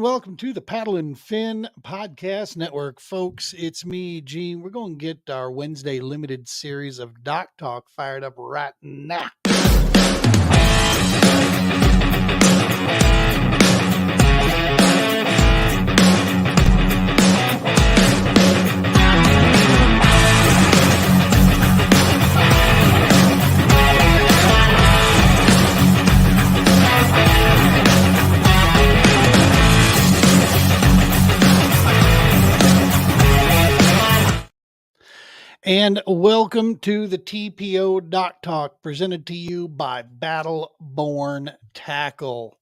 welcome to the Paddle and Fin Podcast Network, folks. It's me, Gene. We're going to get our Wednesday limited series of Dock Talk fired up right now. And welcome to the TPO Dock Talk, presented to you by Battleborn Tackle.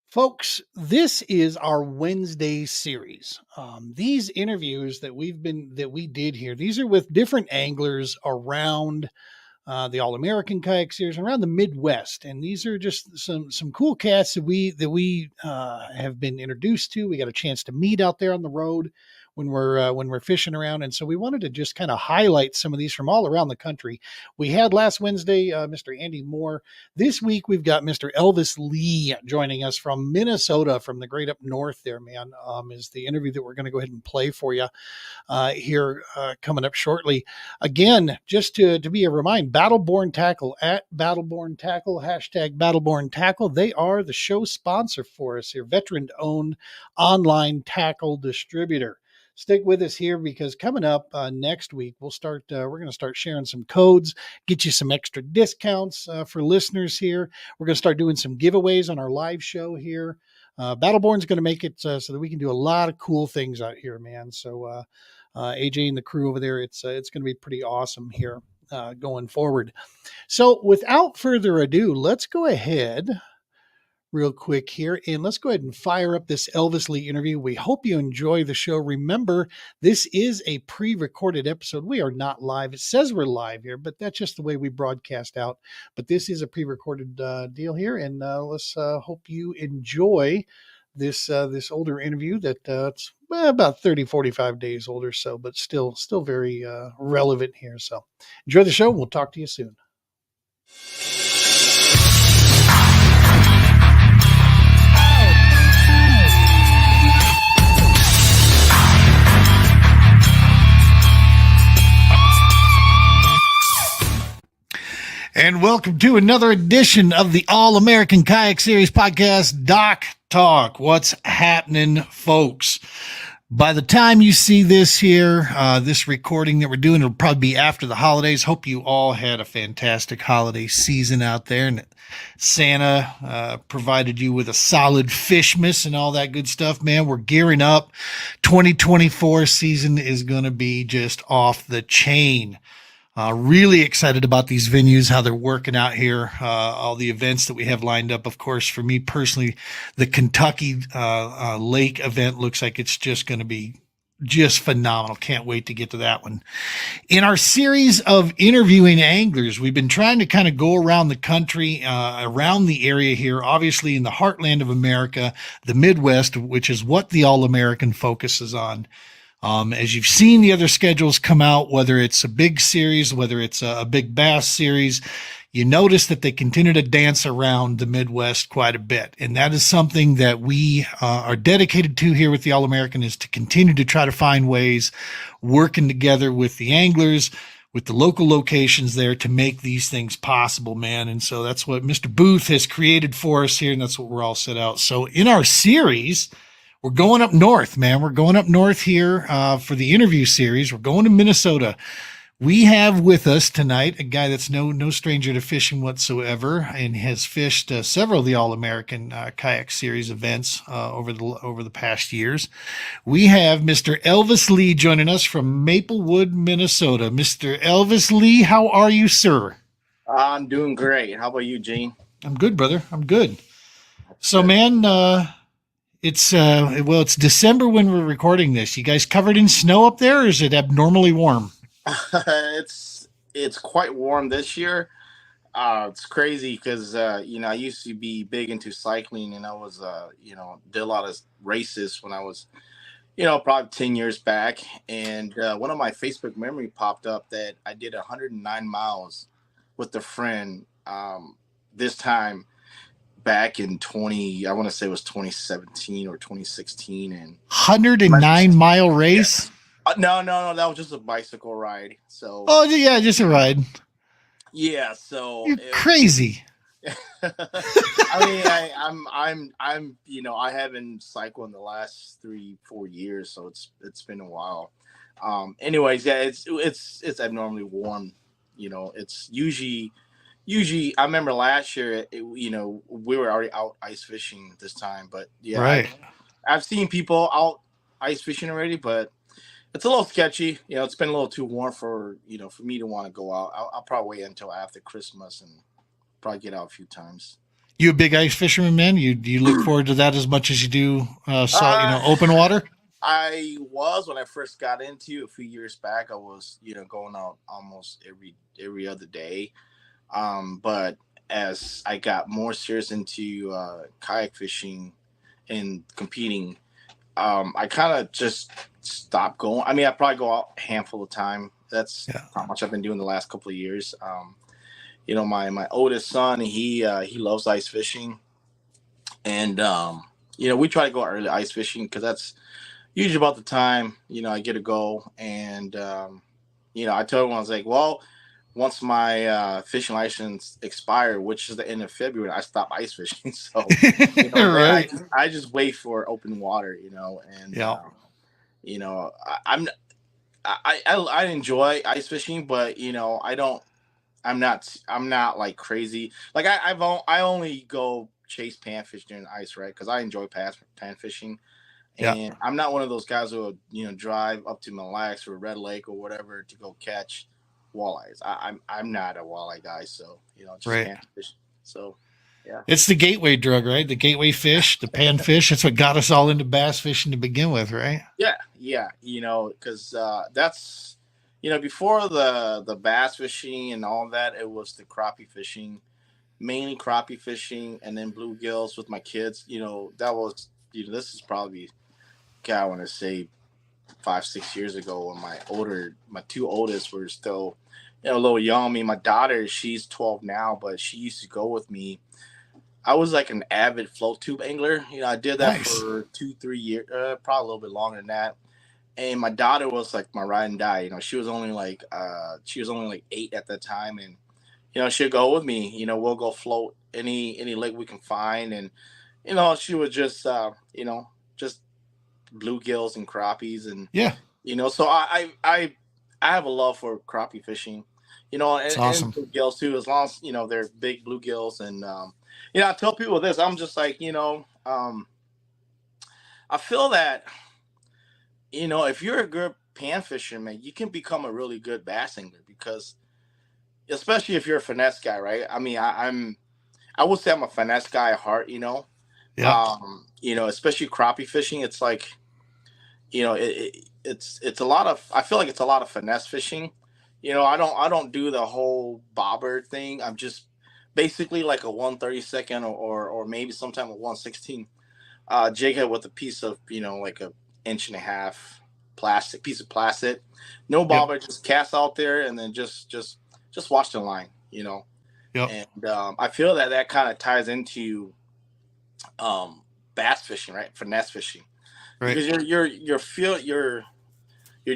Folks, this is our Wednesday series. These interviews that we did here, these are with different anglers around the All-American Kayak Series, around the Midwest, and these are just some cool casts that we have been introduced to. We got a chance to meet out there on the road when we're fishing around, and so we wanted to just kind of highlight some of these from all around the country. We had last Wednesday Mr. Andy Moore. This week we've got Mr. Elvis Lee joining us from Minnesota, from the great up north there, man. Is the interview that we're going to go ahead and play for you here coming up shortly. Again, just to be a reminder, Battleborn Tackle, at Battleborn Tackle, hashtag Battleborn Tackle. They are the show sponsor for us here, veteran-owned online tackle distributor. Stick with us here, because coming up next week, we're going to start sharing some codes, get you some extra discounts for listeners here. We're going to start doing some giveaways on our live show here. Battleborn's going to make it so that we can do a lot of cool things out here, man. So AJ and the crew over there, it's going to be pretty awesome here going forward. So without further ado, let's go ahead real quick here, and let's go ahead and fire up this Elvis Lee interview. We hope you enjoy the show. Remember, this is a pre-recorded episode. We are not live. It says we're live here, but that's just the way we broadcast out. But this is a pre-recorded deal here, and let's hope you enjoy this older interview that it's about 45 days old or so, but still very relevant here. So enjoy the show. We'll talk to you soon. And welcome to another edition of the All-American Kayak Series podcast, Dock Talk. What's happening, folks? By the time you see this here, this recording that we're doing, it'll probably be after the holidays. Hope you all had a fantastic holiday season out there, and Santa provided you with a solid Fishmas and all that good stuff, man. We're gearing up. 2024 season is going to be just off the chain. Really excited about these venues, how they're working out here, all the events that we have lined up. Of course, for me personally, the Kentucky Lake event looks like it's just going to be just phenomenal. Can't wait to get to that one. In our series of interviewing anglers, we've been trying to kind of go around the country, around the area here, obviously in the heartland of America, the Midwest, which is what the All-American focuses on. As you've seen the other schedules come out, whether it's a big series, whether it's a big bass series, you notice that they continue to dance around the Midwest quite a bit. And that is something that we are dedicated to here with the All-American, is to continue to try to find ways, working together with the anglers, with the local locations there, to make these things possible, man. And so that's what Mr. Booth has created for us here, and that's what we're all set out. So in our series, we're going up north, man. We're going up north here for the interview series. We're going to Minnesota. We have with us tonight a guy that's no stranger to fishing whatsoever, and has fished several of the All-American Kayak Series events over the past years. We have Mr. Elvis Lee joining us from Maplewood, Minnesota. Mr. Elvis Lee, how are you, sir? I'm doing great. How about you, Gene? I'm good, brother. I'm good. So, man, it's December when we're recording this. You guys covered in snow up there, or is it abnormally warm? It's quite warm this year. It's crazy because I used to be big into cycling, and I was did a lot of races when I was probably 10 years back. And one of my Facebook memory popped up that I did 109 miles with a friend this time back in I want to say it was 2017 or 2016, and 109-mile yeah. race. No, that was just a bicycle ride. So Oh yeah, just a ride. yeah, so You're crazy. I mean, I'm I haven't cycled in the last 3-4 years, so it's been a while. Anyways, yeah, it's abnormally warm. It's usually I remember last year, we were already out ice fishing this time, but yeah, Right. I've seen people out ice fishing already, but it's a little sketchy. It's been a little too warm for me to want to go out. I'll probably wait until after Christmas and probably get out a few times. You a big ice fisherman, man? You look forward to that as much as you do Uh, open water? I was when I first got into it a few years back. I was going out almost every other day. But as I got more serious into kayak fishing and competing, I kind of just stopped going. I mean, I probably go out a handful of time. That's Yeah. how much I've been doing the last couple of years. My oldest son, he loves ice fishing, and we try to go early ice fishing because that's usually about the time I get to go. And I told him, I was like, well, once my fishing license expired, which is the end of February, I stop ice fishing. So then I Right. just wait for open water, and Yeah. I'm I enjoy ice fishing, but I'm not like crazy. Like I only go chase panfish during ice, right? Because I enjoy pan fishing, Yeah. and I'm not one of those guys who will drive up to Mille Lacs or Red Lake or whatever to go catch walleyes. I'm not a walleye guy, so just Right. panfish. So yeah. It's the gateway drug, right? The gateway fish, the panfish. That's what got us all into bass fishing to begin with, right? Yeah, because that's before the bass fishing and all that, it was the crappie fishing, mainly crappie fishing, and then bluegills with my kids. That was this is probably, God, I want to say 5-6 years ago when my two oldest were still a little young. I mean, my daughter, she's 12 now, but she used to go with me. I was like an avid float tube angler. I did that Nice. for 2-3 years, probably a little bit longer than that. And my daughter was like my ride and die. She was only like 8 at that time, and she'll go with me. We'll go float any lake we can find, and she would just bluegills and crappies, and Yeah. so I have a love for crappie fishing, It's and awesome. bluegills too, as long as they're big bluegills. And I tell people this. I'm just like, I feel that if you're a good pan fisherman, you can become a really good bass angler, because especially if you're a finesse guy, right? I mean, I would say I'm a finesse guy at heart. Yeah. Especially crappie fishing. It's like, it's a lot of, I feel like it's a lot of finesse fishing. I don't do the whole bobber thing. I'm just basically like a 1/32 or maybe sometime a 1/16 jig head with a piece of like a inch and a half piece of plastic. No Yep. bobber, just cast out there and then just watch the line. Yep. And I feel that kind of ties into bass fishing, right? Finesse fishing, Right. because you're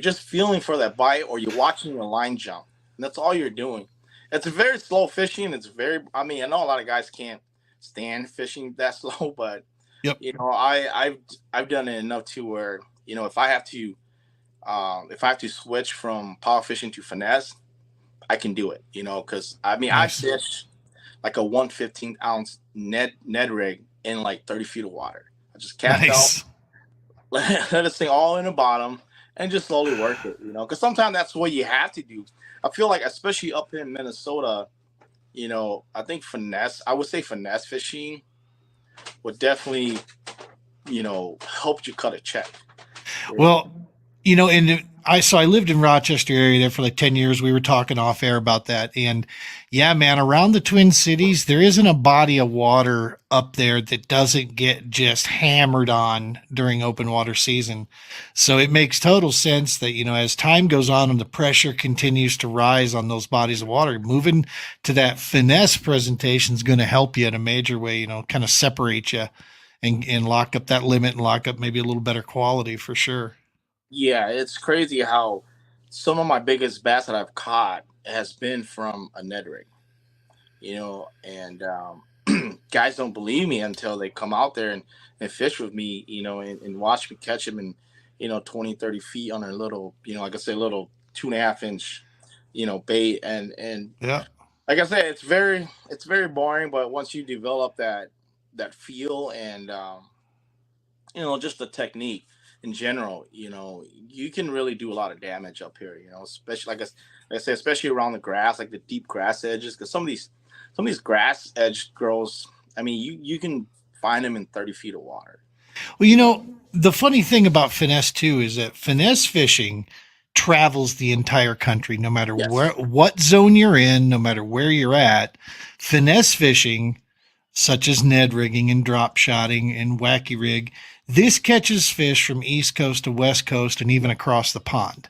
just feeling for that bite, or you're watching your line jump, and that's all you're doing. It's a very slow fishing. It's very, I mean, I know a lot of guys can't stand fishing that slow, but Yep. I've done it enough to where if I have to switch from power fishing to finesse, I can do it. Because I mean, I Nice. fish like a 1/15 ounce Ned rig in like 30 feet of water. I just cast out, Nice. let this thing all in the bottom, and just slowly work it. Because sometimes that's what you have to do. I feel like, especially up in Minnesota, I think I would say finesse fishing would definitely, help you cut a check. Well, And I lived in Rochester area there for like 10 years. We were talking off air about that. And yeah, man, around the Twin Cities, there isn't a body of water up there that doesn't get just hammered on during open water season. So it makes total sense that, as time goes on and the pressure continues to rise on those bodies of water, moving to that finesse presentation is going to help you in a major way, kind of separate you and lock up that limit and lock up maybe a little better quality for sure. Yeah, it's crazy how some of my biggest bass that I've caught has been from a Ned rig, and guys don't believe me until they come out there and fish with me, and watch me catch them in, 20, 30 feet on a little, like I said, little 2.5 inch, bait. And Yeah. like I said, it's very boring, but once you develop that feel and, just the technique in general, you can really do a lot of damage up here, especially like I said, especially around the grass, like the deep grass edges, because some of these grass edge girls, I mean, you can find them in 30 feet of water, Well, you know. the funny thing about finesse too is that finesse fishing travels the entire country, no matter Yes. what zone you're in, no matter where you're at. Finesse fishing, such as Ned rigging and drop shotting and wacky rig, this catches fish from East Coast to West Coast and even across the pond.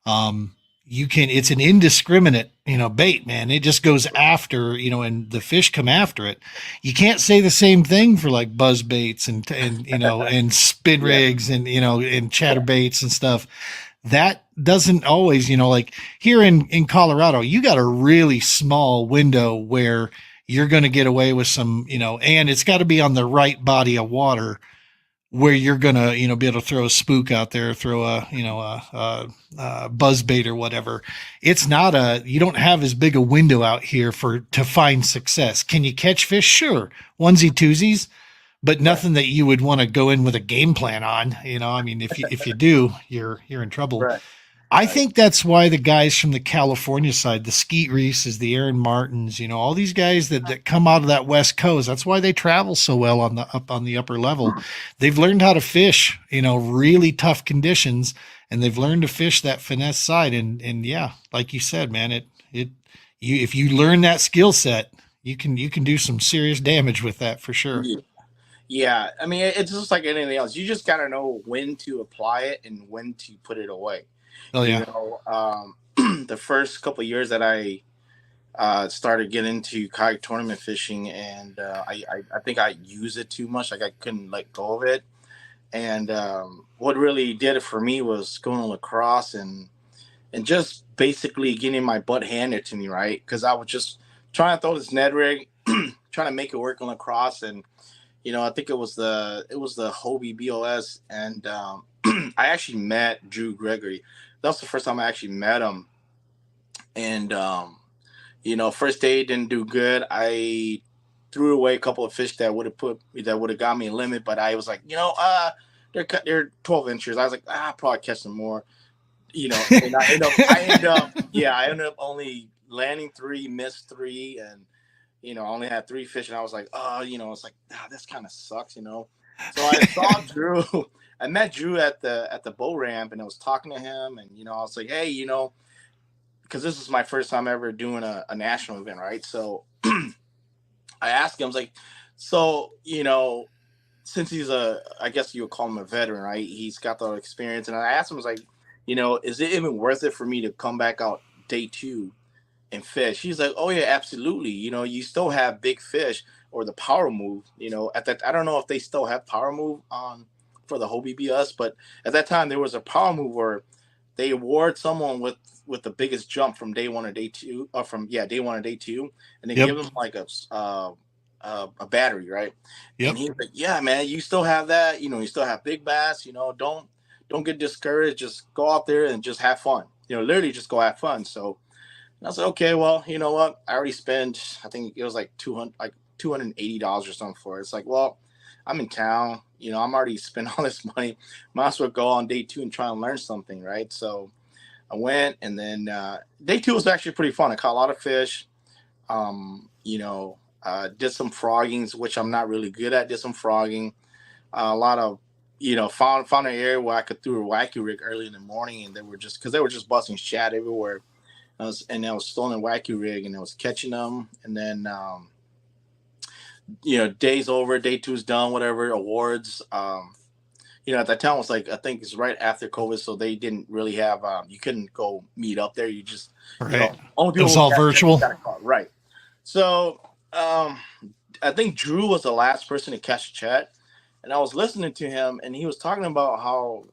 Um, it's an indiscriminate, bait, man. It just goes after, and the fish come after it. You can't say the same thing for like buzz baits and spin Yeah. rigs and chatter baits and stuff. That doesn't always, like here in Colorado, you got a really small window where you're going to get away with some, and it's got to be on the right body of water where you're gonna be able to throw a spook out there, throw a buzz bait or whatever. It's not you don't have as big a window out here to find success. Can you catch fish? Sure, onesie twosies, but Right. nothing that you would want to go in with a game plan on. I mean, if you do, you're in trouble. Right. I Right. think that's why the guys from the California side, the Skeet Reeses, the Aaron Martins, all these guys that come out of that West Coast, that's why they travel so well on the upper level. They've learned how to fish, really tough conditions, and they've learned to fish that finesse side. And yeah, like you said, man, you if you learn that skill set, you can do some serious damage with that for sure. Yeah. Yeah. I mean, it's just like anything else. You just gotta know when to apply it and when to put it away. Oh yeah. The first couple of years that I started getting into kayak tournament fishing, and I think I used it too much. Like I couldn't let go of it. And what really did it for me was going to lacrosse and just basically getting my butt handed to me, right? Because I was just trying to throw this Ned rig, trying to make it work on lacrosse, and I think it was the Hobie BOS, and I actually met Drew Gregory. That was the first time I actually met him, and first day didn't do good. I threw away a couple of fish that would have got me a limit, but I was like, they're 12 inches. I was like, I'll probably catch some more, and I ended up only landing three, missed three, and I only had three fish, and I was like, oh, it's like, this kind of sucks. So I saw Drew. I met Drew at the boat ramp, and I was talking to him, and I was like, hey, because this is my first time ever doing a national event, right? So I asked him, I was like, so since he's I guess you would call him a veteran, right? He's got the experience, and I asked him, I was like, is it even worth it for me to come back out day two and fish? He's like, oh yeah, absolutely. You still have big fish or the power move. At that, I don't know if they still have power move on for the Hobie BS, but at that time there was a power move where they award someone with the biggest jump from day one to day two, or from day one to day two, and they Yep. give them like a battery, right? And Yep. he's like, yeah, man, you still have that. You still have big bass. Don't get discouraged. Just go out there and just have fun. Literally just go have fun. So and I was like, okay, well, you know what? I already spent, I think it was like $280 or something for it. It's like, well, I'm in town. I'm already spent all this money. Might as well go on day two and try and learn something, right? So I went, and then day two was actually pretty fun. I caught a lot of fish. Did some froggings, which I'm not really good at. Did some frogging. A lot of found an area where I could throw a wacky rig early in the morning, and they were just busting shad everywhere. I was throwing a wacky rig, and I was catching them, and then days over, day two's done, whatever awards. At that time it was like I think it's right after COVID, so they didn't really have you couldn't go meet up there. You just Right. only It people was who all virtual. got a call, right? So I think Drew was the last person to catch a chat, and I was listening to him, and he was talking about how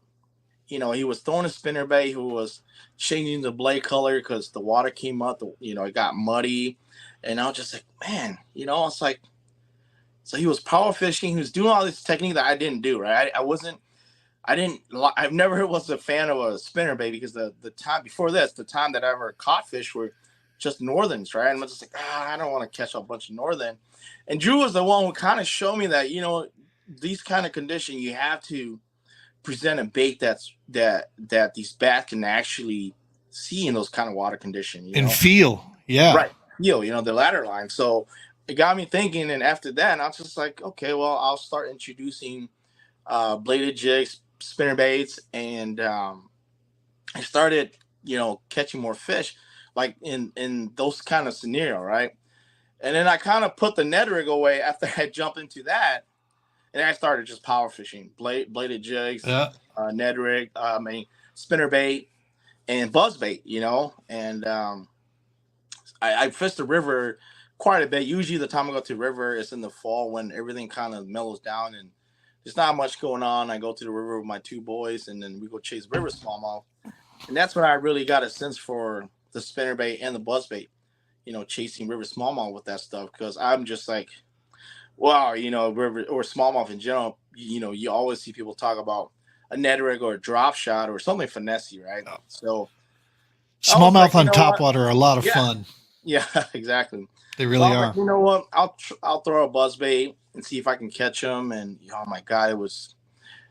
he was throwing a spinnerbait who was changing the blade color because the water came up, it got muddy, and I was just like, man, it's like, so he was power fishing, he was doing all this technique that I didn't do, right? I've never was a fan of a spinnerbait because the time before this, the time that I ever caught fish were just northerns, right? And I'm just like, I don't want to catch a bunch of northern. And Drew was the one who kind of showed me that, these kind of conditions, you have to present a bait that these bass can actually see in those kind of water conditions, And feel. Yeah. right? The ladder line. So it got me thinking, and after that, I was just like, okay, well, I'll start introducing bladed jigs, spinner baits, and I started, catching more fish, like in those kind of scenario, right? And then I kind of put the Ned rig away after I jumped into that, and I started just power fishing, bladed jigs, Yeah. Ned rig, spinner bait, and buzz bait, and I fished the river quite a bit. Usually, the time I go to the river is in the fall when everything kind of mellows down and there's not much going on. I go to the river with my two boys, and then we go chase river smallmouth, and that's when I really got a sense for the spinnerbait and the buzzbait. Chasing river smallmouth with that stuff because I'm just like, wow, river or smallmouth in general. You always see people talk about a net rig or a drop shot or something finessey, right? So I was like, Smallmouth on topwater are a lot of yeah, fun. yeah, exactly. They So I really was like, are. you know what? I'll throw a buzzbait and see if I can catch them. And oh my god,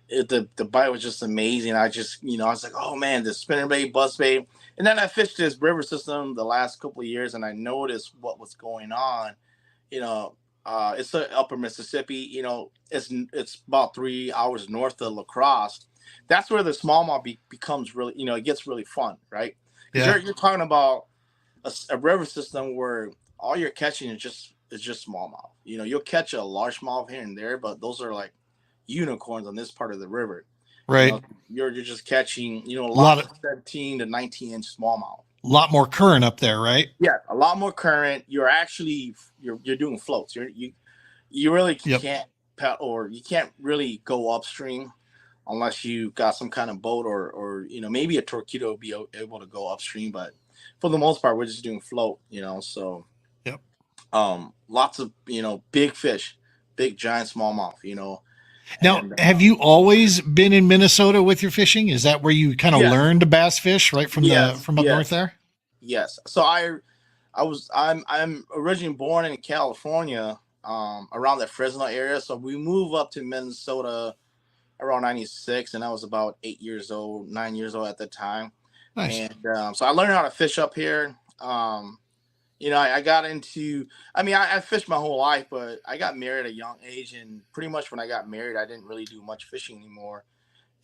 the bite was just amazing. I just I was like, oh man, the spinnerbait, buzzbait. And then I fished this river system the last couple of years, and I noticed what was going on. You know, it's the Upper Mississippi. It's about 3 hours north of La Crosse. That's where the smallmouth becomes really, it gets really fun, right? Because Yeah. you're talking about a river system where all you're catching is just smallmouth. You'll catch a largemouth here and there, but those are like unicorns on this part of the river. You Right. know, you're just catching A lot lots of of 17 to 19-inch smallmouth. lot more current up there, right? Yeah, a lot more current. You're doing floats. You really Yep. can't or you can't really go upstream unless you got some kind of boat or maybe a torpedo will be able to go upstream, but for the most part we're just doing float. So Yep. lots of big fish, big giant smallmouth. Now, And have you always been in Minnesota with your fishing? Is that where you kind of yes, learned to bass fish, right from yes, up north yes, there? yes. So I'm originally born in California, around the Fresno area. So we moved up to Minnesota around 96, and I was about 8 years old, 9 years old at the time. Nice. And so I learned how to fish up here. I got into, I fished my whole life, but I got married at a young age. And pretty much when I got married, I didn't really do much fishing anymore.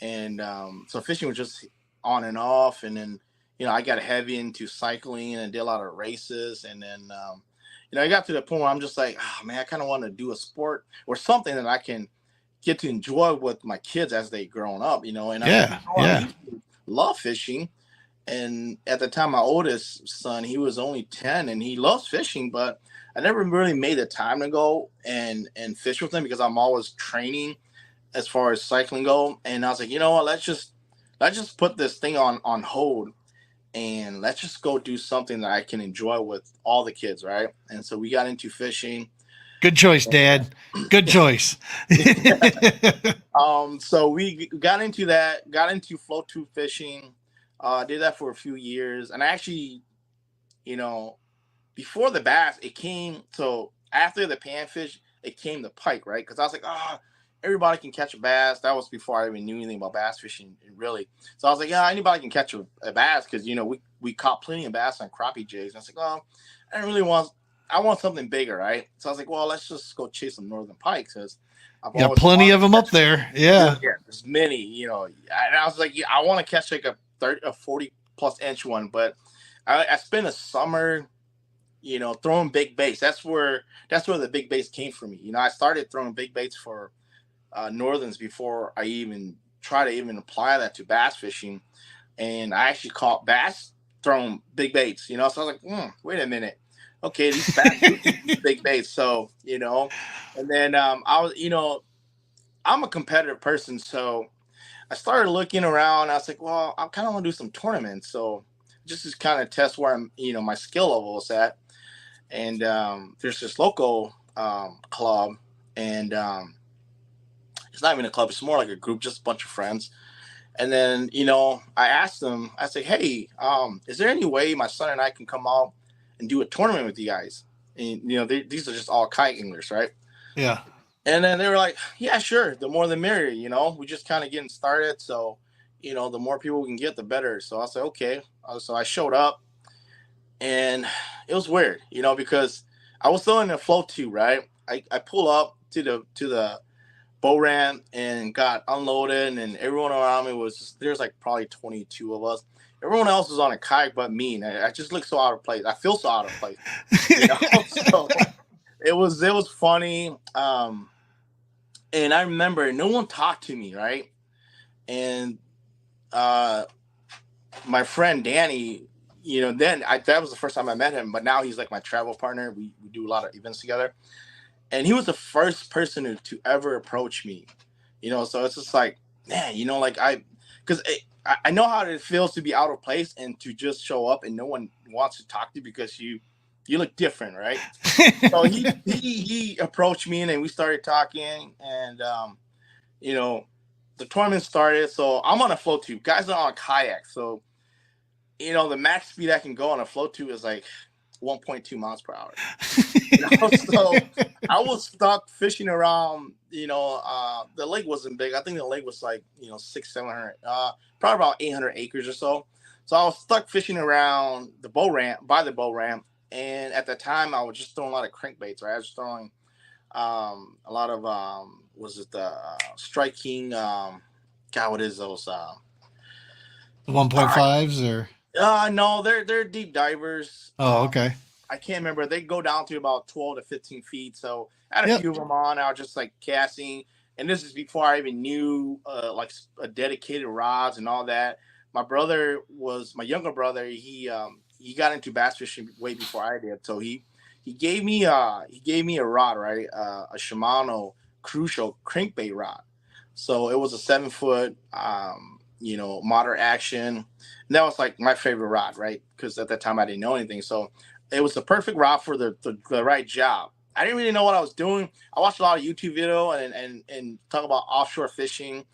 And so fishing was just on and off. And then, I got heavy into cycling and did a lot of races. And then, I got to the point where I'm just like, oh man, I kind of want to do a sport or something that I can get to enjoy with my kids as they grown up, and I was like, Yeah. Yeah. I love fishing. And at the time, my oldest son, he was only 10 and he loves fishing, but I never really made the time to go and fish with him because I'm always training as far as cycling go. And I was like, you know what, let's just put this thing on hold and let's just go do something that I can enjoy with all the kids, right? And so we got into fishing. Good choice, Dad. Good choice. So we got into that, got into float tube fishing, did that for a few years. And actually, you know, before the bass, it came, so after the panfish, it came the pike, right? Because I was like, everybody can catch a bass. That was before I even knew anything about bass fishing, really. So I was like, yeah, anybody can catch a bass because, we caught plenty of bass on crappie jigs. And I was like, well, I don't really want, I want something bigger, right? So I was like, well, let's just go chase some northern pike because I've Got always plenty wanted of to them up catch. there. Yeah. There's many, and I was like, yeah, I want to catch like a 40 plus inch one, but I spent a summer, throwing big baits. That's where the big baits came from me. I started throwing big baits for northerns before I even try to even apply that to bass fishing, and I actually caught bass throwing big baits. So I was like, wait a minute, okay, these bass do eat these big baits. So and then I was, I'm a competitive person, so I started looking around. I was like, well, I kind of want to do some tournaments, so just to kind of test where I'm, my skill level is at. And there's this local club, and it's not even a club; it's more like a group, just a bunch of friends. And then, I asked them, I said, hey, is there any way my son and I can come out and do a tournament with you guys? And these are just all kite anglers, right? Yeah. And then they were like, yeah, sure. The more the merrier, we just kind of getting started. So, the more people we can get, the better. So I was like, okay. So I showed up, and it was weird, because I was still in the float too, right? I pull up to the boat ramp and got unloaded, and everyone around me there's like probably 22 of us. Everyone else was on a kayak but me, and I just look so out of place. I feel so out of place, So it was funny. And I remember no one talked to me, right? And uh, my friend Danny, that was the first time I met him, but now he's like my travel partner. We do a lot of events together. And he was the first person to ever approach me, so it's just like, man, because I know how it feels to be out of place and to just show up and no one wants to talk to you because you look different, right? So he approached me, and then we started talking, and you know, the tournament started. So I'm on a float tube. Guys are on a kayak. So, the max speed I can go on a float tube is like 1.2 miles per hour. So I was stuck fishing around, the lake wasn't big. I think the lake was like, 700, probably about 800 acres or so. So I was stuck fishing around the boat ramp, by the boat ramp. And at the time I was just throwing a lot of crankbaits, right? I was throwing a lot of was it the striking God, what is those 1.5s or no, they're deep divers. oh, okay. I can't remember. They go down to about 12 to 15 feet. So I had a Yep. few of them on. I was just like casting, and this is before I even knew like a dedicated rods and all that. My younger brother. He got into bass fishing way before I did. So he gave me a rod, right? A Shimano Crucial crankbait rod. So it was a 7 foot, moderate action. And that was like my favorite rod, right? Because at that time I didn't know anything. So it was the perfect rod for the right job. I didn't really know what I was doing. I watched a lot of YouTube video and talk about offshore fishing.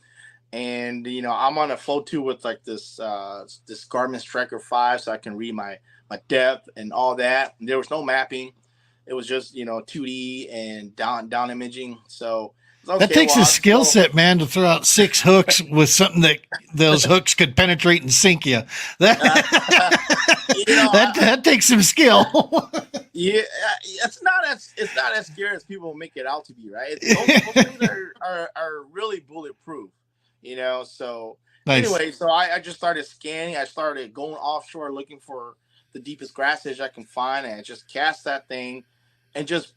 And I'm on a float tube with like this Garmin Striker 5, so I can read my depth and all that. And there was no mapping. It was just 2D and down imaging. So it's That okay. takes Well, a I'll just skill go. set, man, to throw out 6 hooks with something that those hooks could penetrate and sink you. That that takes some skill. Yeah, it's not as scary as people make it out to be, right? Those things are really bulletproof, So Nice. anyway, so I just started scanning. I started going offshore looking for the deepest grass edge I can find, and I just cast that thing, and just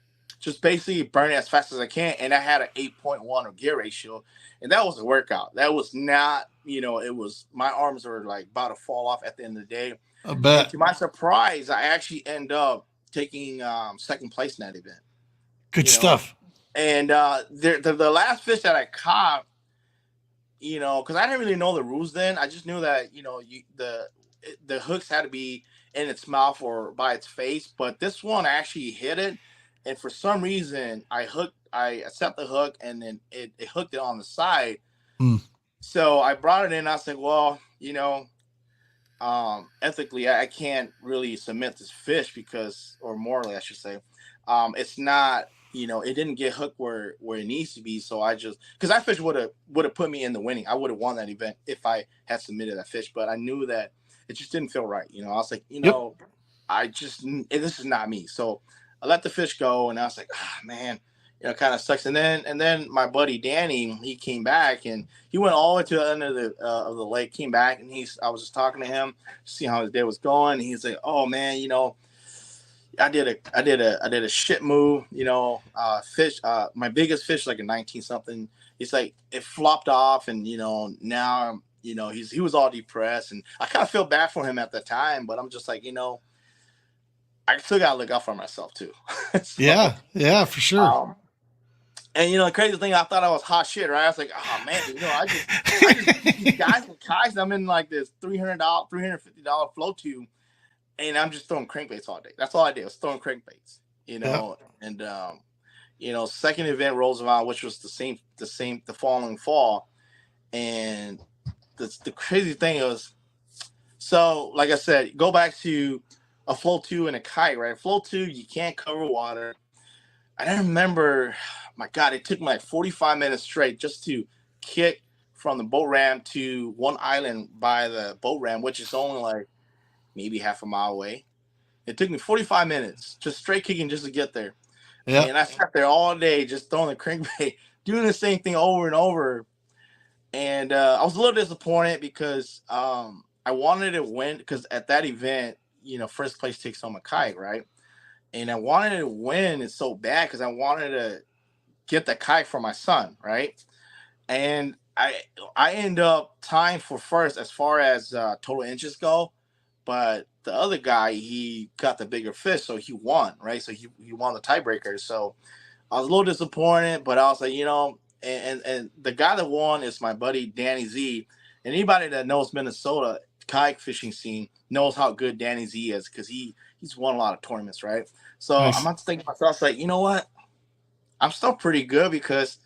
basically burn it as fast as I can. And I had an 8.1 gear ratio, and that was a workout. That was not, it was my arms were like about to fall off at the end of the day. I And bet. to my surprise, I actually end up taking second place in that event. Good You know, stuff. and the last fish that I caught, because I didn't really know the rules then. I just knew that the hooks had to be in its mouth or by its face. But this one I actually hit it, and for some reason I set the hook, and then it hooked it on the side. Hmm. So I brought it in. I said, well, ethically I can't really submit this fish because, or morally I should say, it's not, it didn't get hooked where it needs to be. So I just, because that fish would have put me in the winning. I would have won that event if I had submitted that fish, but I knew that it just didn't feel right. I was like, Yep. this is not me. So I let the fish go, and I was like, man, kind of sucks. And then my buddy Danny, he came back and he went all the way to the end of the lake. Came back and I was just talking to him, see how his day was going. And he's like, "Oh man, I did a shit move. Fish. My biggest fish, like a 19 something. It's like it flopped off, and now he was all depressed, and I kind of feel bad for him at the time, but I'm just like I still gotta look out for myself too. so, Yeah, yeah, for sure. um, and the crazy thing, I thought I was hot shit, right? I was like, oh man, I just beat these guys with kayaks. I'm in like this $350 float tube, and I'm just throwing crankbaits all day. That's all I did, was throwing crankbaits. Yeah, And second event rolls around, which was the following fall, and the crazy thing was, so like I said, go back to a float tube and a kite, right? Float tube, you can't cover water. I don't remember. My God, it took me like 45 minutes straight just to kick from the boat ramp to one island by the boat ramp, which is only like maybe half a mile away. It took me 45 minutes just straight kicking just to get there. yeah, And I sat there all day just throwing the crankbait, doing the same thing over and over. And I was a little disappointed because I wanted to win, because at that event, first place takes home a kite, right? And I wanted to win it so bad because I wanted to get the kite for my son, right? And I end up tying for first as far as total inches go, but the other guy, he got the bigger fish, so he won, right? So he won the tiebreaker. So I was a little disappointed, but I was like, and the guy that won is my buddy Danny Z. And anybody that knows Minnesota kayak fishing scene knows how good Danny Z is, because he's won a lot of tournaments, right? So I'm nice. not thinking to myself, like, you know what? I'm still pretty good because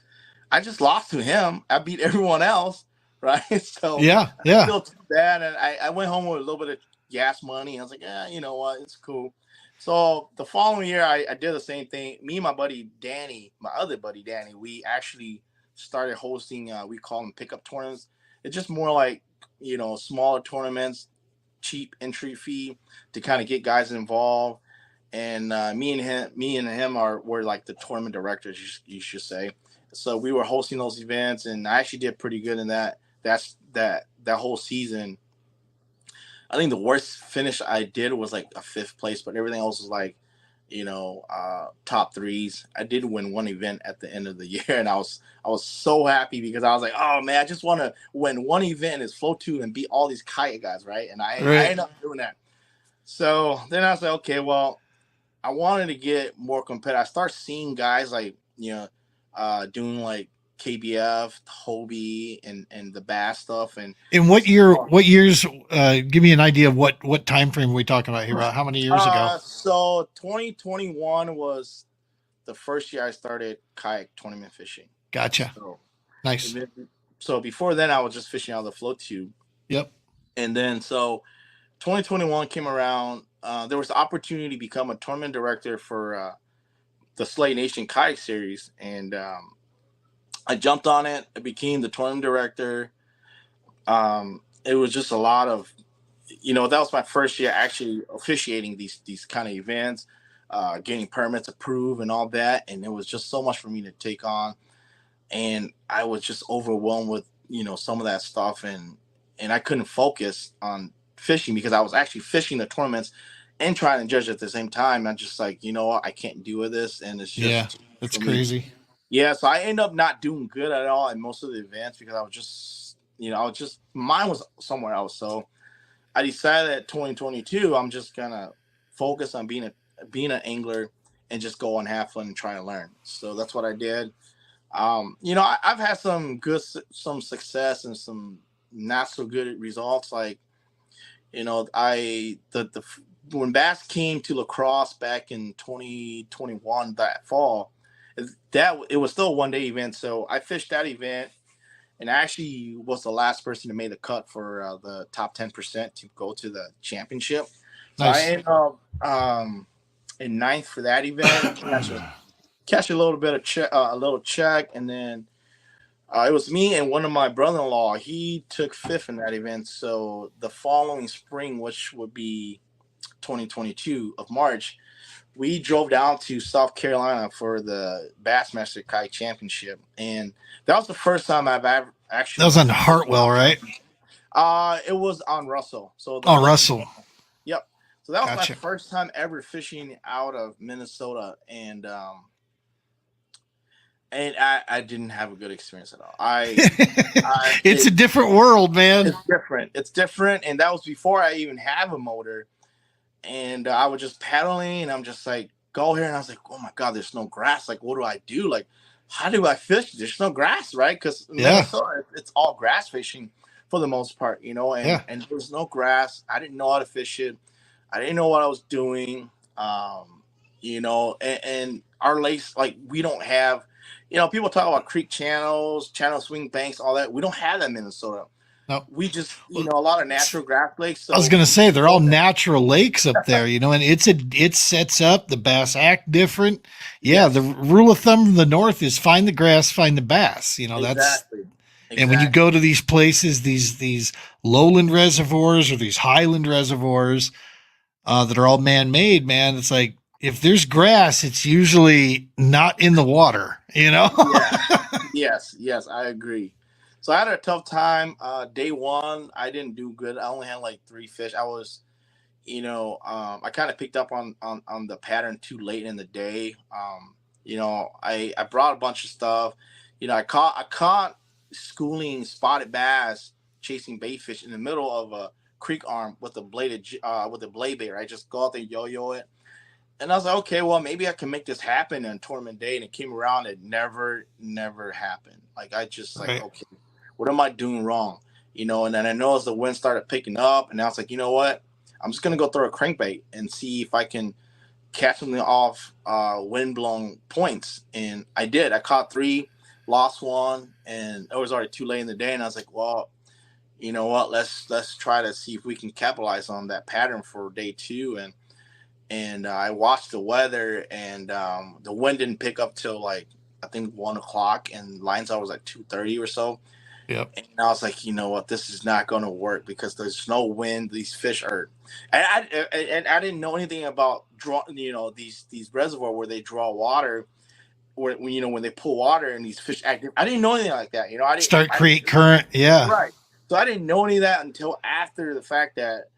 I just lost to him. I beat everyone else, right? So Yeah, I didn't yeah, feel too bad, and I went home with a little bit of gas money. I was like, yeah, you know what? It's cool. So the following year, I did the same thing. Me and my buddy Danny, my other buddy Danny, we actually started hosting. We call them pickup tournaments. It's just more like smaller tournaments, cheap entry fee to kind of get guys involved. And me and him were like the tournament directors, you should say. So we were hosting those events, and I actually did pretty good in that. That whole season. I think the worst finish I did was like a fifth place, but everything else was like, top threes. I did win one event at the end of the year, and I was so happy because I was like, oh man, I just want to win one event as float two and beat all these kayak guys, right? And I right. ended up doing that. So then I was like, okay, well, I wanted to get more competitive. I start seeing guys like doing like KBF, Hobie, and the bass stuff, and And what year? What years? Give me an idea of what time frame are we talking about here? About how many years ago? so 2021 was the first year I started kayak tournament fishing. Gotcha. So, Nice. so before then I was just fishing out of the float tube, Yep. and then so 2021 came around. There was the opportunity to become a tournament director for the Slay Nation Kayak Series, and I jumped on it. I became the tournament director. It was just a lot of, that was my first year actually officiating these kind of events, getting permits approved and all that, and it was just so much for me to take on, and I was just overwhelmed with some of that stuff, and I couldn't focus on fishing because I was actually fishing the tournaments and trying to judge at the same time. I'm just like, what, I can't do with this, and it's Yeah, just too much that's for me. crazy. Yeah, so I end up not doing good at all in most of the events because I was just, mine was somewhere else. So I decided that 2022, I'm just gonna focus on being an angler and just go and have fun and try to learn. So that's what I did. I've had some success and some not so good results. Like, I the when bass came to lacrosse back in 2021 that fall, that it was still a 1 day event. So I fished that event, and I actually was the last person to make the cut for the top 10% to go to the championship. So I Nice. ended up in ninth for that event. Catch a little bit of a little check, and then it was me and one of my brother-in-law. He took fifth in that event. So the following spring, which would be 2022 of March, we drove down to South Carolina for the Bassmaster Kayak Championship, and that was the first time I've ever That actually was went on Hartwell, right? fishing. It was on Russell, so the Oh, Lake. Russell. Yep. So that was my Gotcha. first time ever fishing out of Minnesota, and I didn't have a good experience at all. It's a different world, man. It's different. It's different, and that was before I even have a motor. And I was just paddling, and I'm just like, go here, and I was like, oh my god, there's no grass. Like, what do I do? Like, how do I fish? There's no grass, right? Because Yeah. Minnesota, it's all grass fishing for the most part, Yeah. and there's no grass. I didn't know how to fish it. I didn't know what I was doing. And our lakes, like, we don't have, people talk about creek channels, channel swing banks, all that. We don't have that in Minnesota. No. We just, Well, a lot of natural grass lakes. I was So gonna say they're all natural lakes up there, and it sets up the bass act different. Yeah, yes, the rule of thumb from the north is find the grass, find the bass. That's exactly. and when you Exactly. go to these places, these lowland reservoirs or these highland reservoirs that are all man made, man, it's like if there's grass, it's usually not in the water. Yeah. Yes, I agree. So I had a tough time. Day one, I didn't do good. I only had like three fish. I was, I kind of picked up on the pattern too late in the day. I brought a bunch of stuff. I caught schooling spotted bass chasing bait fish in the middle of a creek arm with with a blade bait. Right, just go out there, yo-yo it. And I was like, okay, well, maybe I can make this happen on tournament day. And it came around, it never happened. Like, I just like, Right. okay, what am I doing wrong? And then I know as the wind started picking up, and I was like, you know what? I'm just gonna go throw a crankbait and see if I can catch something off wind blown points. And I did. I caught three, lost one, and it was already too late in the day. And I was like, well, you know what? Let's try to see if we can capitalize on that pattern for day two. And I watched the weather, and the wind didn't pick up till like I think 1 o'clock, and lines out was like 2:30 or so. Yep. And I was like, you know what, this is not going to work because there's no wind. These fish are, and I didn't know anything about these reservoir where they draw water, where when they pull water and these fish act. I didn't know anything like that. Start I didn't create current. Yeah. right. So I didn't know any of that until after the fact that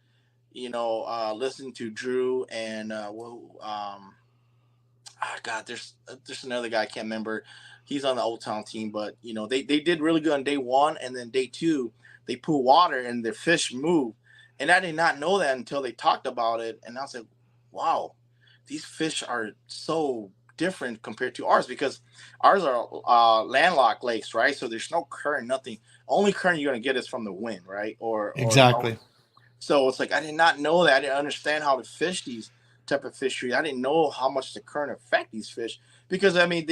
listening to Drew and God, there's another guy I can't remember. He's on the Old Town team, but they did really good on day one, and then day two they pull water and the fish move, and I did not know that until they talked about it, and I was like, wow, these fish are so different compared to ours because ours are landlocked lakes, right? So there's no current, nothing. Only current you're gonna get is from the wind, right? Or Exactly. so it's like I did not know that. I didn't understand how to fish these type of fishery. I didn't know how much the current affect these fish because I mean,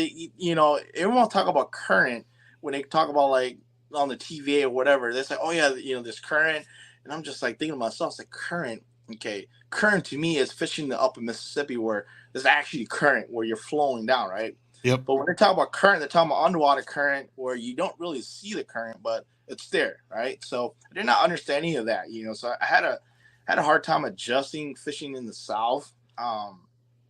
everyone talk about current when they talk about like on the TVA or whatever. They say, oh yeah, this current, and I'm just like thinking to myself, it's like current. Okay, current to me is fishing the upper Mississippi where there's actually current where you're flowing down, right? Yep. But when they talk about current, they're talking about underwater current where you don't really see the current, but it's there, right? So I did not understand any of that, So I had a hard time adjusting fishing in the South.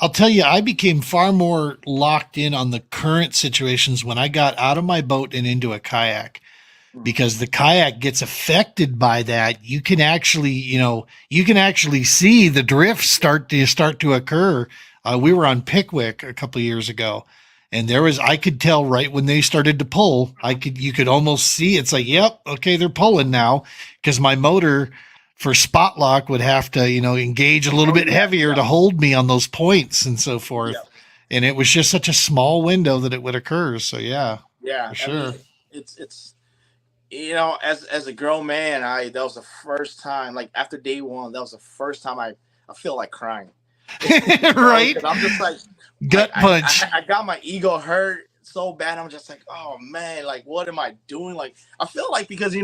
I'll tell you, I became far more locked in on the current situations when I got out of my boat and into a kayak because the kayak gets affected by that. You can actually, see the drift start to occur. We were on Pickwick a couple of years ago, and I could tell right when they started to pull. You could almost see. It's like, yep, okay, they're pulling now, because my motor for spot lock would have to, engage a little bit heavier to hold me on those points and so forth. Yeah. And it was just such a small window that it would occur. So yeah, Yeah, for I sure. mean, it's as a grown man, that was the first time, like after day one, that was the first time I feel like crying. Right? Because I'm just like Gut punch. I got my ego hurt so bad. I'm just like, oh man, like what am I doing? Like I feel like because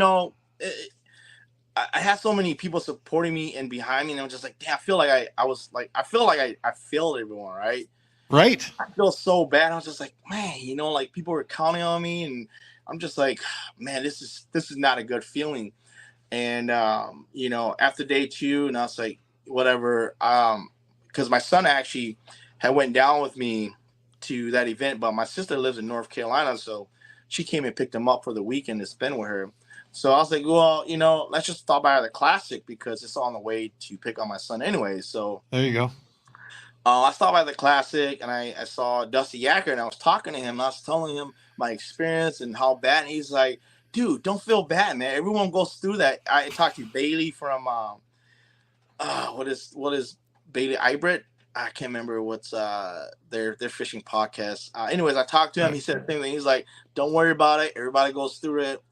I had so many people supporting me and behind me, and I'm just like, damn, I feel like I feel like I failed everyone, right? Right. I feel so bad. I was just like, man, like people were counting on me, and I'm just like, man, this is not a good feeling. And after day two, and I was like, whatever. Because my son actually had went down with me to that event, but my sister lives in North Carolina, so she came and picked him up for the weekend to spend with her. So I was like, well, let's just stop by the classic because it's on the way to pick up my son anyway. So There you go. I stopped by the classic and I saw Dusty Yacker and I was talking to him. And I was telling him my experience and how bad. And he's like, dude, don't feel bad, man. Everyone goes through that. I talked to Bailey from what is Bailey Ibrit? I can't remember what's their fishing podcast. Anyways, I talked to him. He said the same thing. He's like, don't worry about it. Everybody goes through it.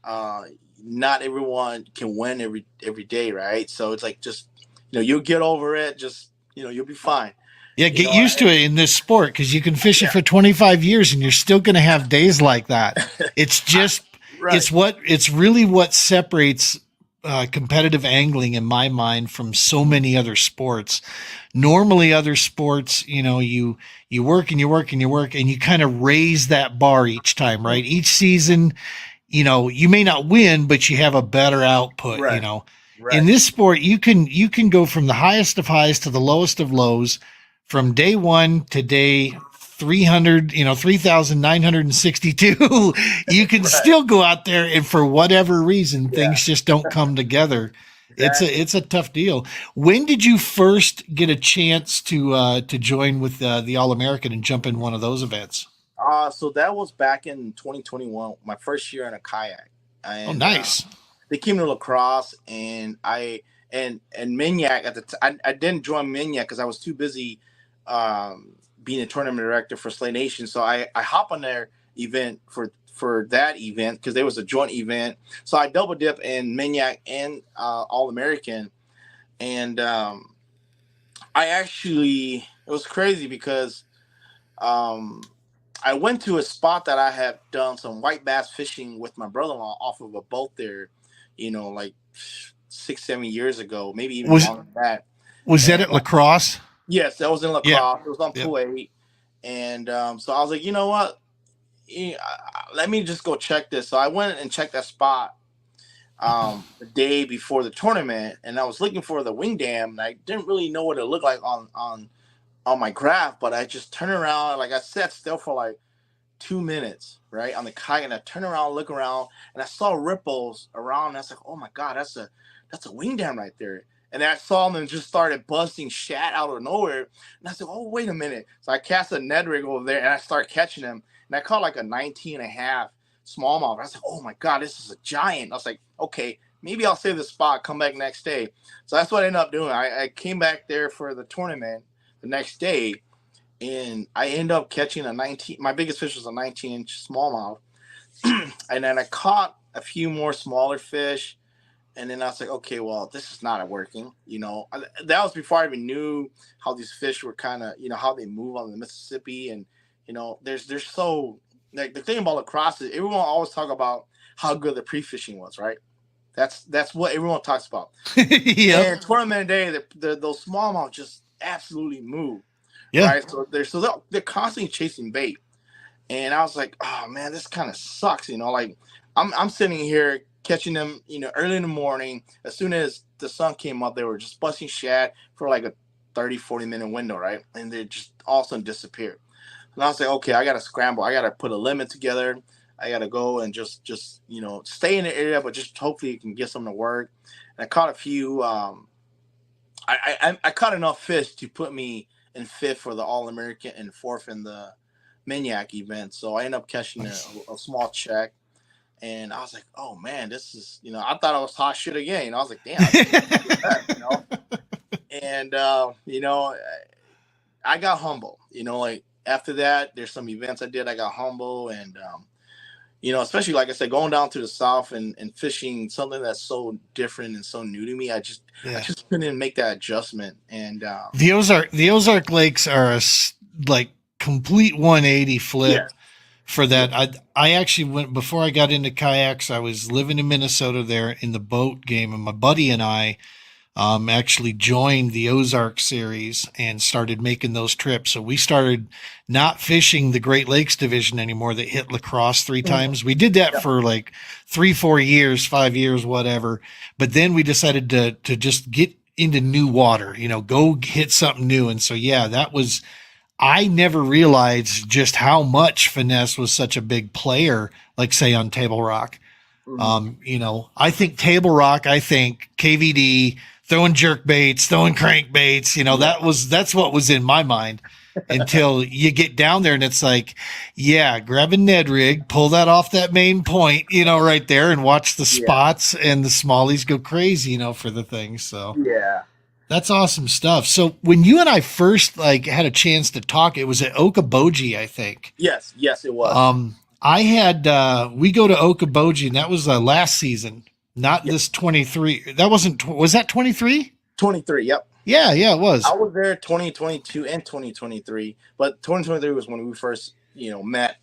Not everyone can win every day, right? So it's like just you'll get over it. Just you'll be fine. Yeah, get used to it in this sport because you can fish it for 25 years and you're still going to have days like that. It's just, Right. it's really what separates competitive angling in my mind from so many other sports. Normally, other sports, you work and you work and you work and you kind of raise that bar each time, right? Each season, you may not win, but you have a better output, Right. Right. In this sport, you can go from the highest of highs to the lowest of lows from day 1 to day 300, 3,962. You can still go out there and for whatever reason, things just don't come together. Exactly. It's a tough deal. When did you first get a chance to join with the All-American and jump in one of those events? So that was back in 2021, my first year in a kayak. And, nice. They came to La Crosse, and Minyak at the time. I didn't join Minyak because I was too busy being a tournament director for Slay Nation. So I hop on their event for that event because there was a joint event. So I double dip in Minyak and All American, and it was crazy because I went to a spot that I had done some white bass fishing with my brother-in-law off of a boat there, like 6-7 years ago, maybe even longer than that. Was that at La Crosse? Yes, that was in La Crosse. Yeah. It was on Pool 8. And so I was like, you know what? Let me just go check this. So I went and checked that spot the day before the tournament, and I was looking for the wing dam, and I didn't really know what it looked like on my graph, but I just turned around, like I sat still for like 2 minutes, right, on the kayak, and I turned around, look around, and I saw ripples around, and I was like, oh my God, that's a wing dam right there. And then I saw them and just started busting shad out of nowhere. And I said, oh, wait a minute. So I cast a Ned rig over there and I start catching them. And I caught like a 19.5 smallmouth. I was like, oh my God, this is a giant. I was like, okay, maybe I'll save the spot, come back next day. So that's what I ended up doing. I came back there for the tournament the next day, and I ended up catching my biggest fish was a 19-inch smallmouth. And then I caught a few more smaller fish. And then I was like, okay, well, this is not working. That was before I even knew how these fish were kind of, how they move on the Mississippi. And, there's so, like, the thing about La Crosse is everyone always talk about how good the pre-fishing was, right? That's what everyone talks about. Yeah. And tournament day, those smallmouth just absolutely move. Yeah. Right. So they're constantly chasing bait. And I was like, oh man, this kind of sucks. Like I'm sitting here catching them, early in the morning. As soon as the sun came up, they were just busting shad for like a 30-40 minute window, right? And they just all of a sudden disappeared. And I was like, okay, I got to scramble. I got to put a limit together. I got to go and just stay in the area, but just hopefully you can get some to work. And I caught a few. I caught enough fish to put me in 5th for the All-American and 4th in the Minyak event. So I ended up catching a small check. And I was like, oh man, this is, I thought I was hot shit again. I was like, damn. And, I got humble, like after that, there's some events I did. I got humble and, especially like I said, going down to the South and fishing something that's so different and so new to me. I just couldn't make that adjustment. And, the Ozark Lakes are a complete 180 flip. Yeah. For that, I actually went before I got into kayaks. I was living in Minnesota there in the boat game, and my buddy and I actually joined the Ozark series and started making those trips. So we started not fishing the Great Lakes division anymore that hit La Crosse 3 times. We did that for like 3-4 years, 5 years, whatever. But then we decided to just get into new water, go hit something new. And so, yeah, I never realized just how much finesse was such a big player, like say on Table Rock. Mhm. I think Table Rock, I think KVD, throwing jerk baits, throwing crank baits, Yeah. that's what was in my mind until you get down there and it's like, yeah, grab a Ned rig, pull that off that main point, right there and watch the Yeah. spots and the smallies go crazy, for the thing. So Yeah. that's awesome stuff. So when you and I first like had a chance to talk, it was at Okoboji, I think. Yes. Yes, it was. I had we go to Okoboji, and that was last season, not Yeah. this 23. That wasn't was that 23? 23. Yep. Yeah, it I was. was there 2022 and 2023, but 2023 was when we first, met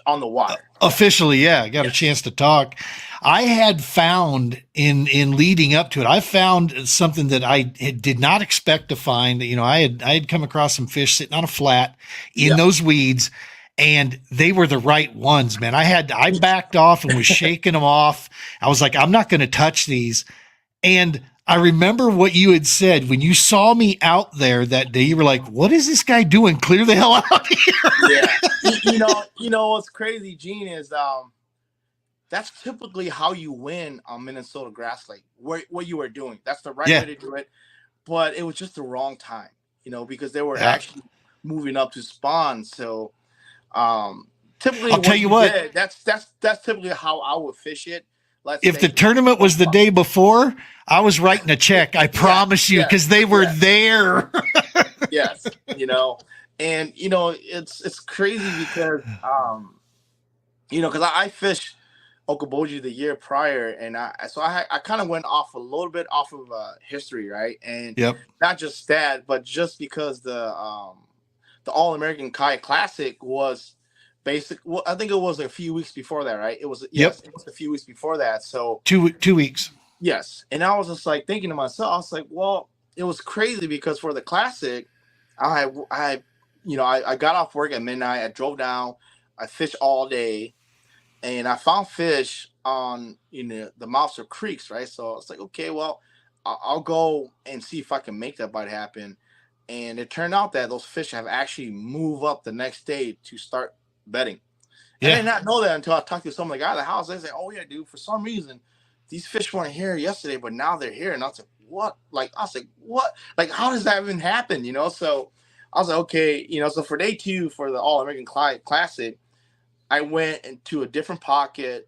on the water. Officially, yeah, I got a Yes. chance to talk. I had found in leading up to it, I found something that did not expect to find. I had come across some fish sitting on a flat in Yeah. those weeds, and they were the right ones, man. I backed off and was shaking them off. I was like, I'm not going to touch these. And I remember what you had said when you saw me out there that day. You were like, "What is this guy doing? Clear the hell out here!" Yeah. What's crazy, Gene, is that's typically how you win on Minnesota Grass Lake. What you were doing, that's the right Yeah, way to do it. But it was just the wrong time, because they were yeah. actually moving up to spawn. So typically I'll tell what you you what. did, that's typically how I would fish it. Let's If the say tournament was the day before, I was writing a check. I yeah, promise you, yes, because they were yes, there. yes, and it's crazy because because I fished Okoboji the year prior, and I kind of went off a little bit off of history, right? And Yep. not just that, but just because the All American Kayak Classic was basic. Well, I think it was a few weeks before that, right? It was Yep. yes, it was a few weeks before that. So 2 weeks. yes, and I was just like thinking to myself, I was like, well, it was crazy because for the classic, I got off work at midnight. I drove down, I fished all day, and I found fish on the mouths of creeks, right? So it's like, okay, well, I'll go and see if I can make that bite happen. And it turned out that those fish have actually moved up the next day to start bedding. And I Yeah. did not know that until I talked to some of the guy at the house. They say, "Oh yeah, dude, for some reason, these fish weren't here yesterday, but now they're here." And I was like, "What?" Like I was like, "What? Like how does that even happen?" So I was like, "Okay, So for day two for the All American Classic, I went into a different pocket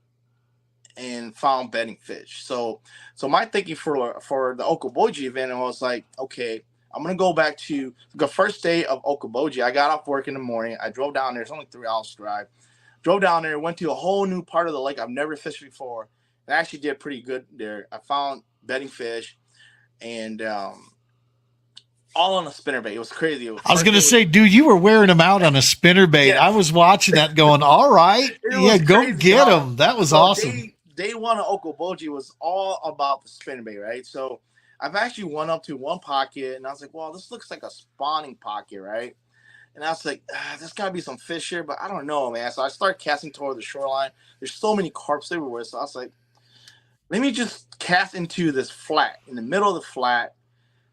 and found bedding fish. So my thinking for the Okoboji event, I was like, okay, I'm gonna go back to the first day of Okoboji. I got off work in the morning. I drove down there. It's only 3 hours drive. Drove down there, went to a whole new part of the lake I've never fished before. And I actually did pretty good there. I found bedding fish and all on a spinnerbait. It was crazy. It was I was first gonna day. say, dude, you were wearing them out on a spinnerbait. I Yes, was watching that, going, "All right, it yeah, was go crazy, get huh? them." That was So awesome. day one of Okoboji was all about the spinnerbait, right? So I've actually went up to one pocket and I was like, well, this looks like a spawning pocket, right? And I was like, there's got to be some fish here, but I don't know, man. So I started casting toward the shoreline. There's so many carps everywhere. So I was like, let me just cast into this flat, in the middle of the flat.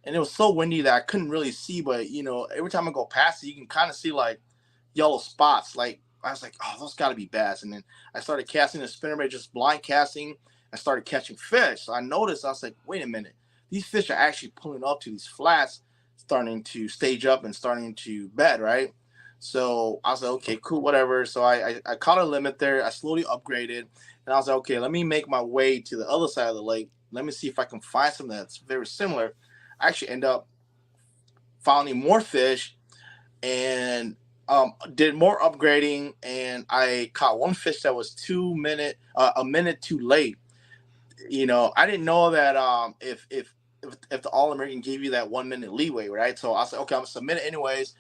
And it was so windy that I couldn't really see, but every time I go past it, you can kind of see like yellow spots. Like I was like, oh, those got to be bass. And then I started casting the spinnerbait, just blind casting. I started catching fish. So I noticed, I was like, wait a minute, these fish are actually pulling up to these flats, starting to stage up and starting to bed, right? So I was like, okay, cool, whatever. So I caught a limit there. I slowly upgraded, and I was like, okay, let me make my way to the other side of the lake. Let me see if I can find something that's very similar. I actually end up finding more fish and did more upgrading, and I caught one fish that was a minute too late. I didn't know that if the All American gave you that 1 minute leeway, right? So I said, okay, I'm gonna submit it anyways.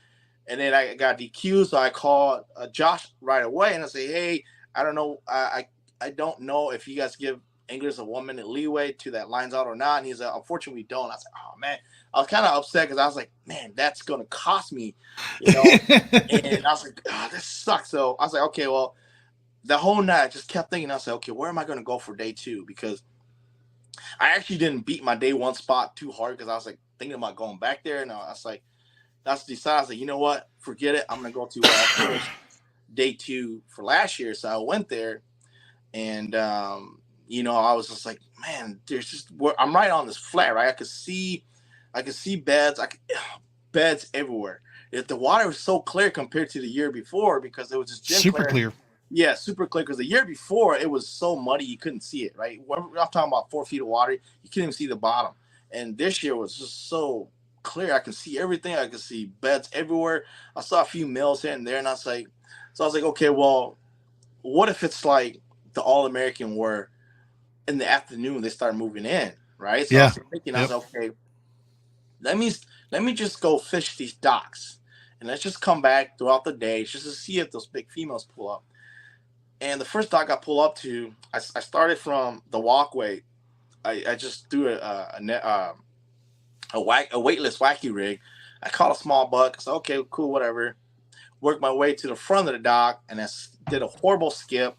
And then I got DQ'd, so I called Josh right away, and I say, hey, I don't know, I don't know if you guys give anglers a 1 minute leeway to that lines out or not. And he's like, unfortunately, we don't. I was like, oh man, I was kind of upset because I was like, man, that's gonna cost me, you know. And I was like, oh, this sucks. So I was like, okay, well, the whole night I just kept thinking. I said, okay, where am I gonna go for day two? Because I actually didn't beat my day one spot too hard because I was like thinking about going back there, and I was like, that's decided. I was like, you know what, forget it. I'm gonna go to where I finished day two for last year. So I went there, and I was just like, man, there's just I'm right on this flat, right? I could see beds, beds everywhere. If the water was so clear compared to the year before, because it was just gin Super clear. clear. Yeah, super clear. Because the year before it was so muddy you couldn't see it. Right, I'm talking about 4 feet of water. You couldn't even see the bottom. And this year was just so clear. I could see everything. I could see beds everywhere. I saw a few males here and there, and I was like, okay, well, what if it's like the All American where in the afternoon they start moving in, right? So I Yeah. was thinking, I Yep. was like, okay, let me let me just go fish these docks, and let's just come back throughout the day just to see if those big females pull up. And the first dock I pull up to, I started from the walkway. I just threw a weightless wacky rig. I caught a small buck. I said, okay, cool, whatever. Worked my way to the front of the dock, and I did a horrible skip.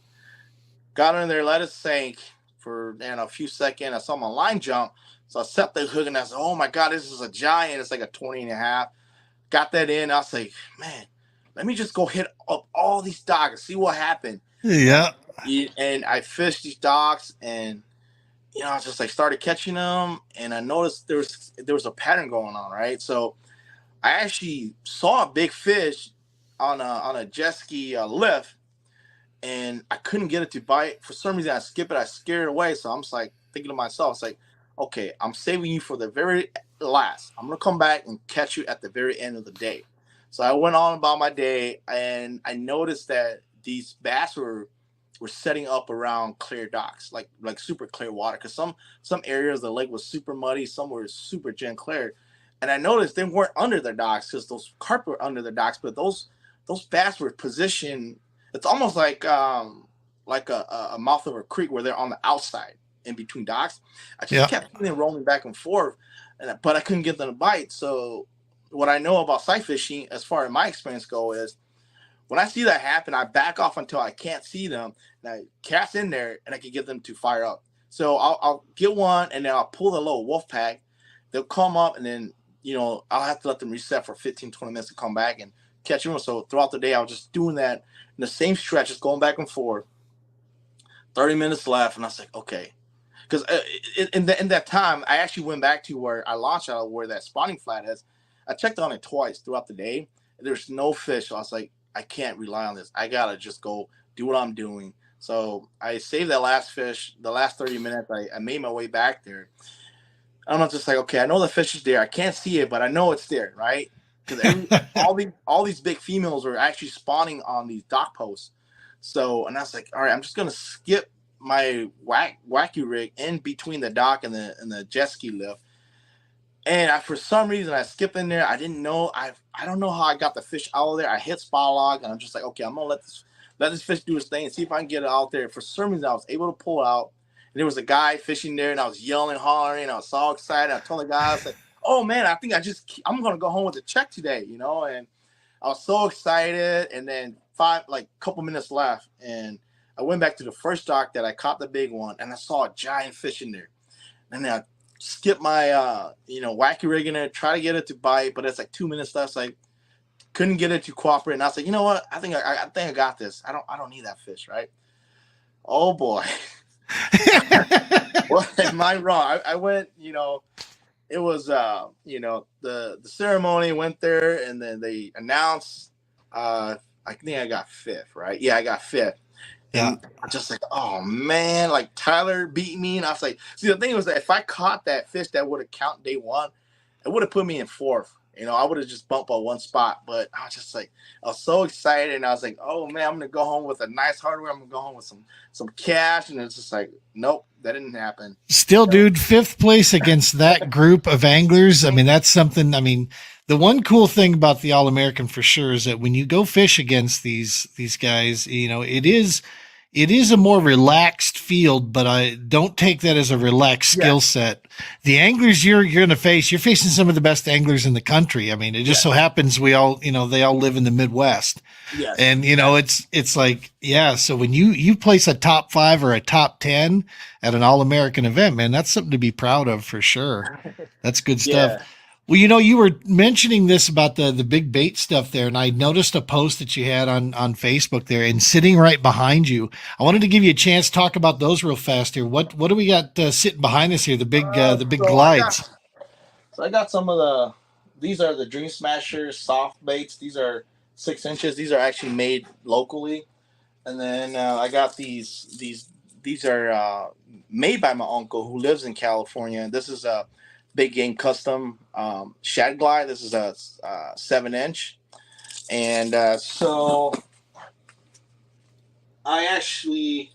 Got in there, let it sink for a few seconds. I saw my line jump. So I set the hook and I said, oh my God, this is a giant. It's like a 20 and a half. Got that in. I was like, man, let me just go hit up all these docks and see what happened. Yeah. And I fished these docks, and I just like started catching them, and I noticed there was a pattern going on, right? So I actually saw a big fish on a jet ski lift, and I couldn't get it to bite. For some reason, I skipped it. I scared it away. So I'm just like thinking to myself, it's like, okay, I'm saving you for the very last. I'm gonna come back and catch you at the very end of the day. So I went on about my day, and I noticed that these bass were setting up around clear docks, like super clear water. Because some areas of the lake was super muddy, some were super gin clear, and I noticed they weren't under the docks because those carp were under the docks, but those bass were positioned. It's almost like a mouth of a creek where they're on the outside in between docks. I just kept seeing them rolling back and forth, but I couldn't get them to bite. So what I know about sight fishing, as far as my experience go, is when I see that happen, I back off until I can't see them, and I cast in there, and I can get them to fire up. So I'll get one, and then I'll pull the little wolf pack. They'll come up, and then I'll have to let them reset for 15, 20 minutes to come back and catch them. So throughout the day, I was just doing that in the same stretch, just going back and forth. 30 minutes left, and I was like, okay. Because in that time, I actually went back to where I launched out of where that spawning flat is. I checked on it twice throughout the day. There's no fish. So I was like, I can't rely on this. I got to just go do what I'm doing. So I saved that last fish, the last 30 minutes. I made my way back there. I'm not just like, okay, I know the fish is there. I can't see it, but I know it's there, right? Because all these big females are actually spawning on these dock posts. So, and I was like, all right, I'm just gonna skip my wacky rig in between the dock and the jet ski lift. And for some reason, I skipped in there. I didn't know. I don't know how I got the fish out of there. I hit spot log, and I'm just like, okay, I'm gonna let this fish do his thing and see if I can get it out there. For some reason, I was able to pull it out. And there was a guy fishing there, and I was yelling, hollering. I was so excited. I told the guy, I was like, oh man, I think I'm gonna go home with a check today, And I was so excited. And then couple minutes left, and I went back to the first dock that I caught the big one, and I saw a giant fish in there. And then I skipped my wacky rig in there, try to get it to bite, but it's like 2 minutes left. So I couldn't get it to cooperate. And I was like, you know what? I think I got this. I don't need that fish, right? Oh boy. Well, am I wrong? I went, it was the ceremony, went there, and then they announced I think I got fifth, right? Yeah, I got fifth. And I'm just like, oh man, like Tyler beat me. And I was like, see, the thing was that if I caught that fish, that would have counted day one. It would have put me in fourth. I would have just bumped on one spot. But I was just like, I was so excited. And I was like, oh man, I'm going to go home with a nice hardware. I'm going to go home with some cash. And it's just like, nope, that didn't happen. Still, dude, fifth place against that group of anglers. I mean, that's something. I mean, the one cool thing about the All American for sure is that when you go fish against these guys, it is it is a more relaxed field, but I don't take that as a relaxed skill Yes, set. The anglers you're going to face, you're facing some of the best anglers in the country. I mean, it just so yes, happens we all, they all live in the Midwest. yes, And exactly. it's like, yeah, so when you place a top 5 or a top 10 at an all-American event, man, that's something to be proud of for sure. That's good stuff. Yeah. Well, you were mentioning this about the big bait stuff there, and I noticed a post that you had on Facebook there, and sitting right behind you. I wanted to give you a chance to talk about those real fast here. What do we got sitting behind us here? The big So glides. I got some of the. These are the Dream Smashers soft baits. These are 6 inches. These are actually made locally. And then I got These are made by my uncle who lives in California. This is a big game custom shad glide. This is a 7 inch, and so I actually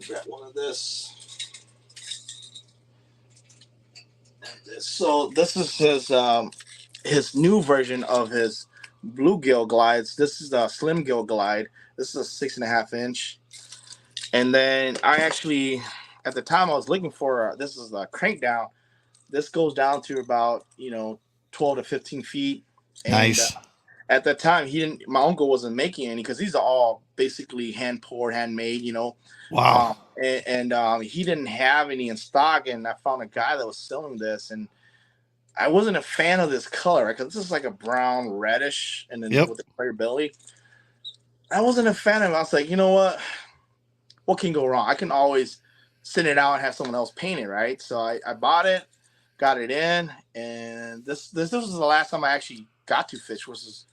got one of this. So this is his new version of his bluegill glides. This is a slim gill glide. This is a 6.5 inch. And then I actually, at the time I was looking for, this is a crank down. This goes down to about 12 to 15 feet. And Nice. at that time, he didn't. My uncle wasn't making any because these are all basically hand poured, handmade. Wow. And he didn't have any in stock. And I found a guy that was selling this, and I wasn't a fan of this color because this is like a brown reddish, and then Yep. with the clear belly. I wasn't a fan of it. I was like, you know what can go wrong? I can always send it out and have someone else paint it, right? So I bought it, got it in, and this was the last time I actually got to fish, which was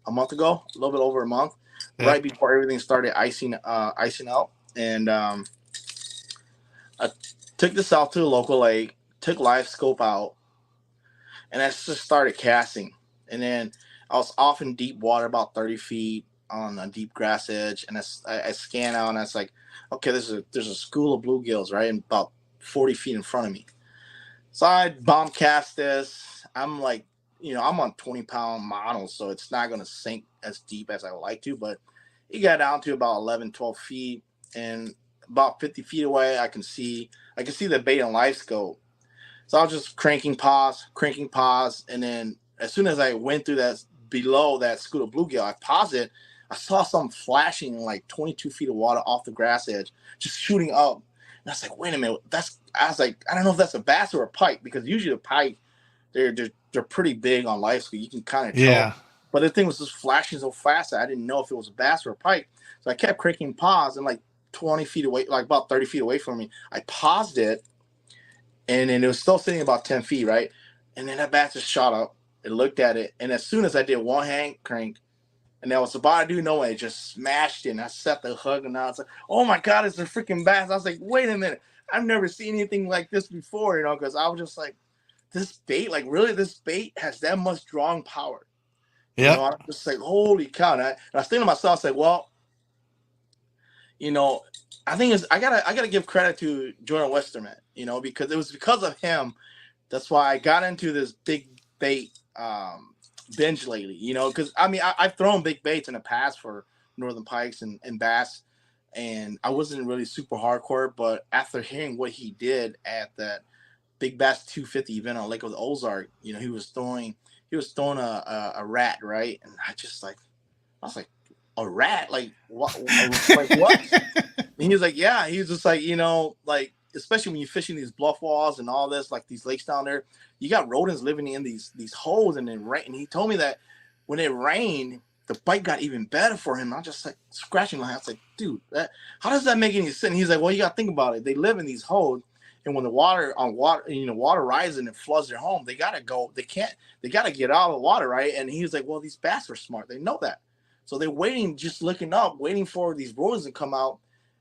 a month ago, a little bit over a month, right Yep. before everything started icing out. And I took this out to a local lake, took live scope out, and I just started casting. And then I was off in deep water, about 30 feet on a deep grass edge, and I scan out, and I was like, okay, there's a school of bluegills right in about 40 feet in front of me. So I bomb cast this. I'm like, I'm on 20-pound models, so it's not going to sink as deep as I would like to, but it got down to about 11, 12 feet, and about 50 feet away, I can see the bait and live scope. So I was just cranking pause, and then as soon as I went through that below that school of bluegill, I paused it. I saw something flashing in like 22 feet of water off the grass edge, just shooting up. And I was like, wait a minute, I was like, I don't know if that's a bass or a pike, because usually the pike, they're pretty big on life, so you can kind of tell. Yeah. But the thing was just flashing so fast that I didn't know if it was a bass or a pike. So I kept cranking pause, and like 20 feet away, like about 30 feet away from me, I paused it, and then it was still sitting about 10 feet, right? And then that bat just shot up. It looked at it, and as soon as I did one hand crank, and I was about to do no way, it just smashed it, and I set the hook, and I was like, oh my God, it's a freaking bass. I was like, wait a minute. I've never seen anything like this before, because I was just like, this bait, like really, this bait has that much drawing power. Yep. I'm just like, holy cow. And I was thinking to myself, I was like, well, you know, I think I gotta give credit to Jordan Westerman, because it was because of him. That's why I got into this big bait binge lately, because I mean I've thrown big baits in the past for northern pikes and bass, and I wasn't really super hardcore. But after hearing what he did at that Big Bass 250 event on Lake of the Ozark, he was throwing a rat, right, and I was like, a rat, like what, like what? And he was like, yeah. He was just like, like, especially when you're fishing these bluff walls and all this, like these lakes down there, you got rodents living in these holes, and then rain. And he told me that when it rained, the bite got even better for him. I'm just like scratching my head. I was like, dude, how does that make any sense? And he's like, well, you got to think about it. They live in these holes, and when the water rises and it floods their home, they gotta go. They gotta get out of the water, right? And he's like, well, these bass are smart. They know that, so they're waiting, just looking up, waiting for these rodents to come out.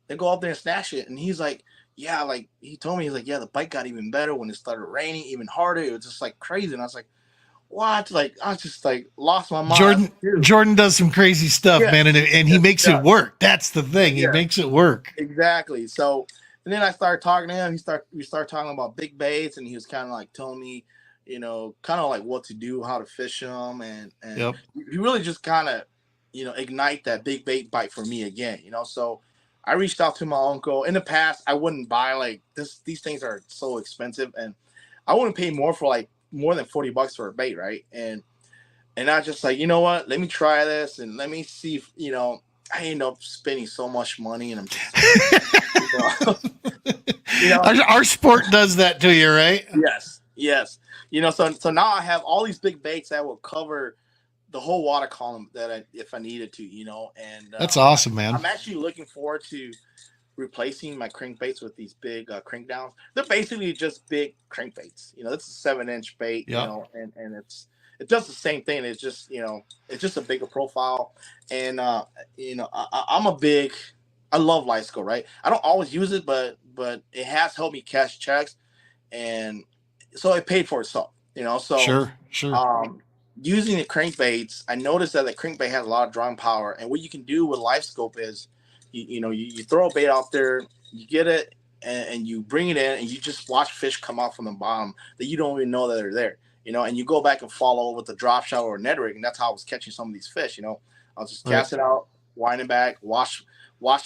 They go up there and snatch it. And he's like, yeah, like he told me, he's like, yeah, the bite got even better when it started raining, even harder. It was just like crazy. And I was like, what? Like, I just like lost my mind. I was Jordan like, dude, Jordan does some crazy stuff, man, yes, and he yes, makes it yeah, work. That's the thing. He yeah, makes it work. exactly. So, and then I started talking to him. We started talking about big baits, and he was kind of like telling me, kind of like what to do, how to fish them, and Yep. he really just kind of ignite that big bait bite for me again. So I reached out to my uncle. In the past, I wouldn't buy like this. These things are so expensive, and I wouldn't pay more for like more than $40 for a bait, right? And I just like, you know what? Let me try this and let me see if, I end up spending so much money, and I'm just like, you know, you know, Our sport does that to you, right? yes, yes, so now I have all these big baits that will cover the whole water column if I needed to, and That's awesome, man. I'm actually looking forward to replacing my crankbaits with these big crank downs. They're basically just big crankbaits. It's a 7-inch bait, Yeah. and it does the same thing. It's just a bigger profile, and I'm a big. I love Lysco, right? I don't always use it, but it has helped me cash checks, and so it paid for itself. So Sure, sure. um, using the crankbaits, I noticed that the crankbait has a lot of drawing power, and what you can do with live scope is, you throw a bait out there, you get it, and you bring it in, and you just watch fish come out from the bottom that you don't even know that they're there. And you go back and follow with a drop shot or a Ned rig, and that's how I was catching some of these fish. I'll just Right. cast it out, wind it back, watch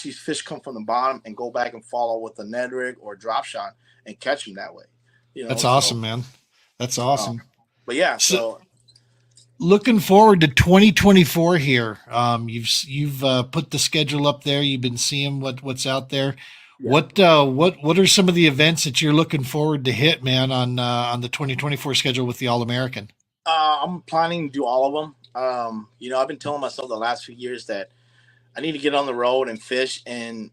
these fish come from the bottom, and go back and follow with a Ned rig or a drop shot and catch them that way. That's So, awesome, man. That's um, awesome. but yeah, So, so looking forward to 2024 here. You've put the schedule up there. You've been seeing what's out there. yeah. What are some of the events that you're looking forward to hit, man, on the 2024 schedule with the All American? I'm planning to do all of them. I've been telling myself the last few years that I need to get on the road and fish, and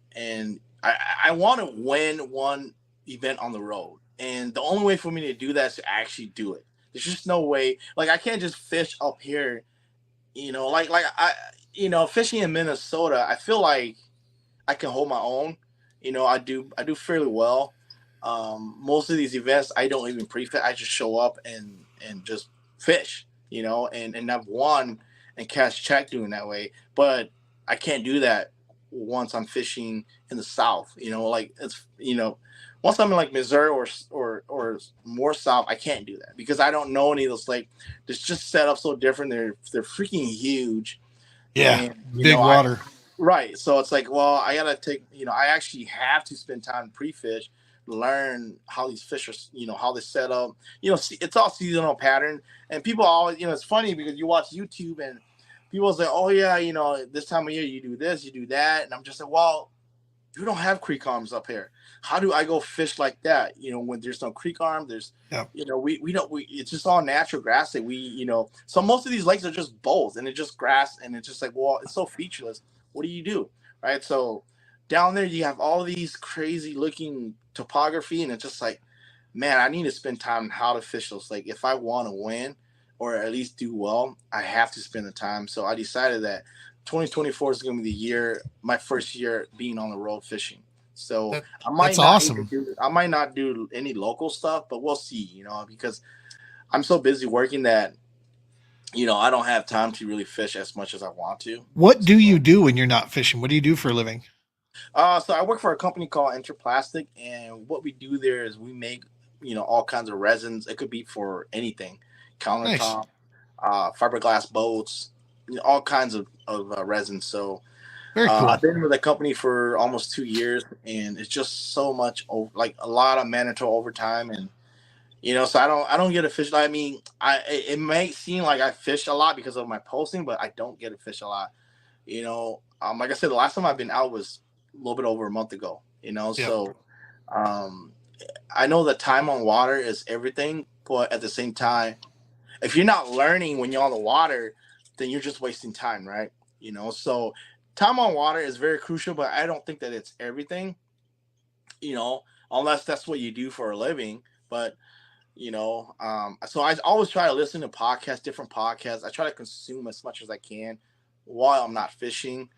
I want to win one event on the road. And the only way for me to do that is to actually do it. There's just no way. Like, I can't just fish up here. Like I, fishing in Minnesota. I feel like I can hold my own. I do fairly well. Most of these events, I don't even pre-fit. I just show up and just fish. And I've won and cash check doing that way. But I can't do that once I'm fishing in the South. Like it's once I'm in like Missouri or more South, I can't do that because I don't know any of those. Like, it's just set up so different. They're freaking huge, Yeah, and big water. right. So it's like, well, I gotta take, I actually have to spend time pre-fish, learn how these fish are, how they set up. It's all seasonal pattern, and people always, it's funny because you watch YouTube and people say, oh yeah, this time of year you do this, you do that, and I'm just like, well, we don't have creek arms up here. How do I go fish like that? When there's no creek arm, there's, Yeah. we don't, it's just all natural grass that so most of these lakes are just bowls and it's just grass and it's just like, well, it's so featureless. What do you do? Right. So down there, you have all these crazy looking topography and it's just like, man, I need to spend time on how to fish those. Like, if I want to win or at least do well, I have to spend the time. So I decided that 2024 is going to be the year, my first year being on the road fishing. So That I that's might not even awesome. do, I might not do any local stuff, but we'll see. Because I'm so busy working that I don't have time to really fish as much as I want to. What do you So, do when you're not fishing? What do you do for a living? so I work for a company called Interplastic, and what we do there is we make all kinds of resins. It could be for anything, Nice. countertop, fiberglass boats, all kinds of resins. So Very I've cool. been with the company for almost 2 years, and it's just so much, like a lot of mandatory overtime, and so I don't get to fish. I mean, it may seem like I fish a lot because of my posting, but I don't get to fish a lot. Like I said, the last time I've been out was a little bit over a month ago. Yep. So um, I know that time on water is everything, but at the same time, if you're not learning when you're on the water, then you're just wasting time, right? So time on water is very crucial, but I don't think that it's everything, you know, unless that's what you do for a living. But so I always try to listen to podcasts, different podcasts. I try to consume as much as I can while I'm not fishing.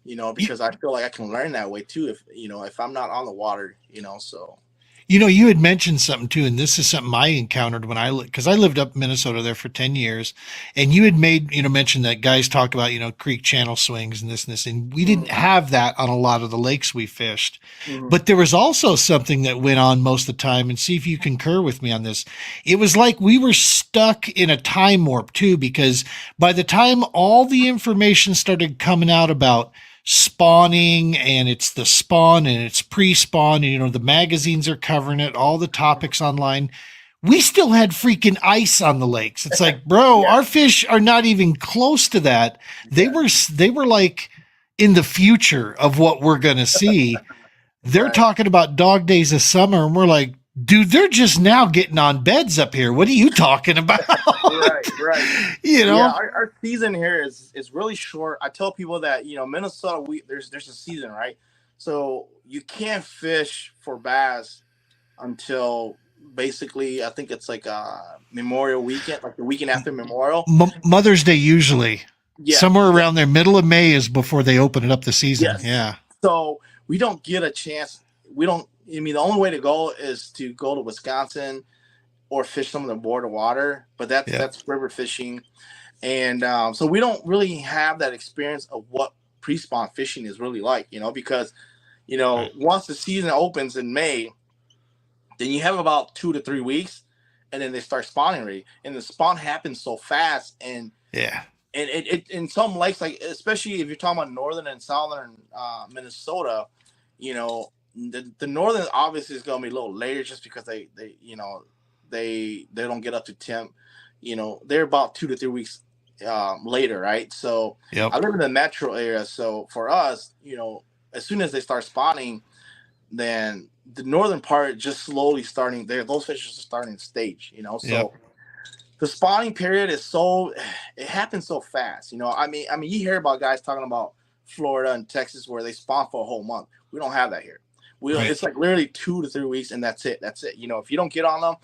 You Because I feel like I can learn that way too if I'm not on the water. So You know, you had mentioned something too, and this is something I encountered when because I lived up in Minnesota there for 10 years, and you had made, mentioned that guys talk about, creek channel swings and this, and we didn't Mm-hmm. have that on a lot of the lakes we fished. Mm-hmm. But there was also something that went on most of the time, and see if you concur with me on this. It was like we were stuck in a time warp too, because by the time all the information started coming out about spawning and it's the spawn and it's pre-spawn and the magazines are covering it, all the topics online, we still had freaking ice on the lakes. It's like, bro, Yeah. our fish are not even close to that. Yeah. They were like in the future of what we're going to see. They're Right. talking about dog days of summer and we're like, dude, they're just now getting on beds up here. What are you talking about? Right. Right. you Yeah, know our season here is really short. I tell people that Minnesota, there's a season, right? So you can't fish for bass until basically I think it's like Memorial weekend, like the weekend after Memorial. Mother's Day usually Yeah, somewhere yeah, around there, middle of May is before they open it up the season. yes. Yeah, So we don't get a chance. We don't. I mean, the only way to go is to go to Wisconsin or fish some of the border water, but yeah, that's river fishing. And so we don't really have that experience of what pre-spawn fishing is really like, because right. once the season opens in May, then you have about 2 to 3 weeks, and then they start spawning already, and the spawn happens so fast, Yeah, and it in some lakes, like especially if you're talking about northern and southern Minnesota, the northern obviously is going to be a little later just because they don't get up to temp. They're about 2 to 3 weeks later, right? So yep, I live in the metro area, so for us, as soon as they start spawning, then the northern part just slowly starting there. Those fish are starting to stage, yep. so the spawning period is it happens so fast. I mean, you hear about guys talking about Florida and Texas where they spawn for a whole month. We don't have that here. Right. It's like literally 2 to 3 weeks, and that's it. That's it. If you don't get on them,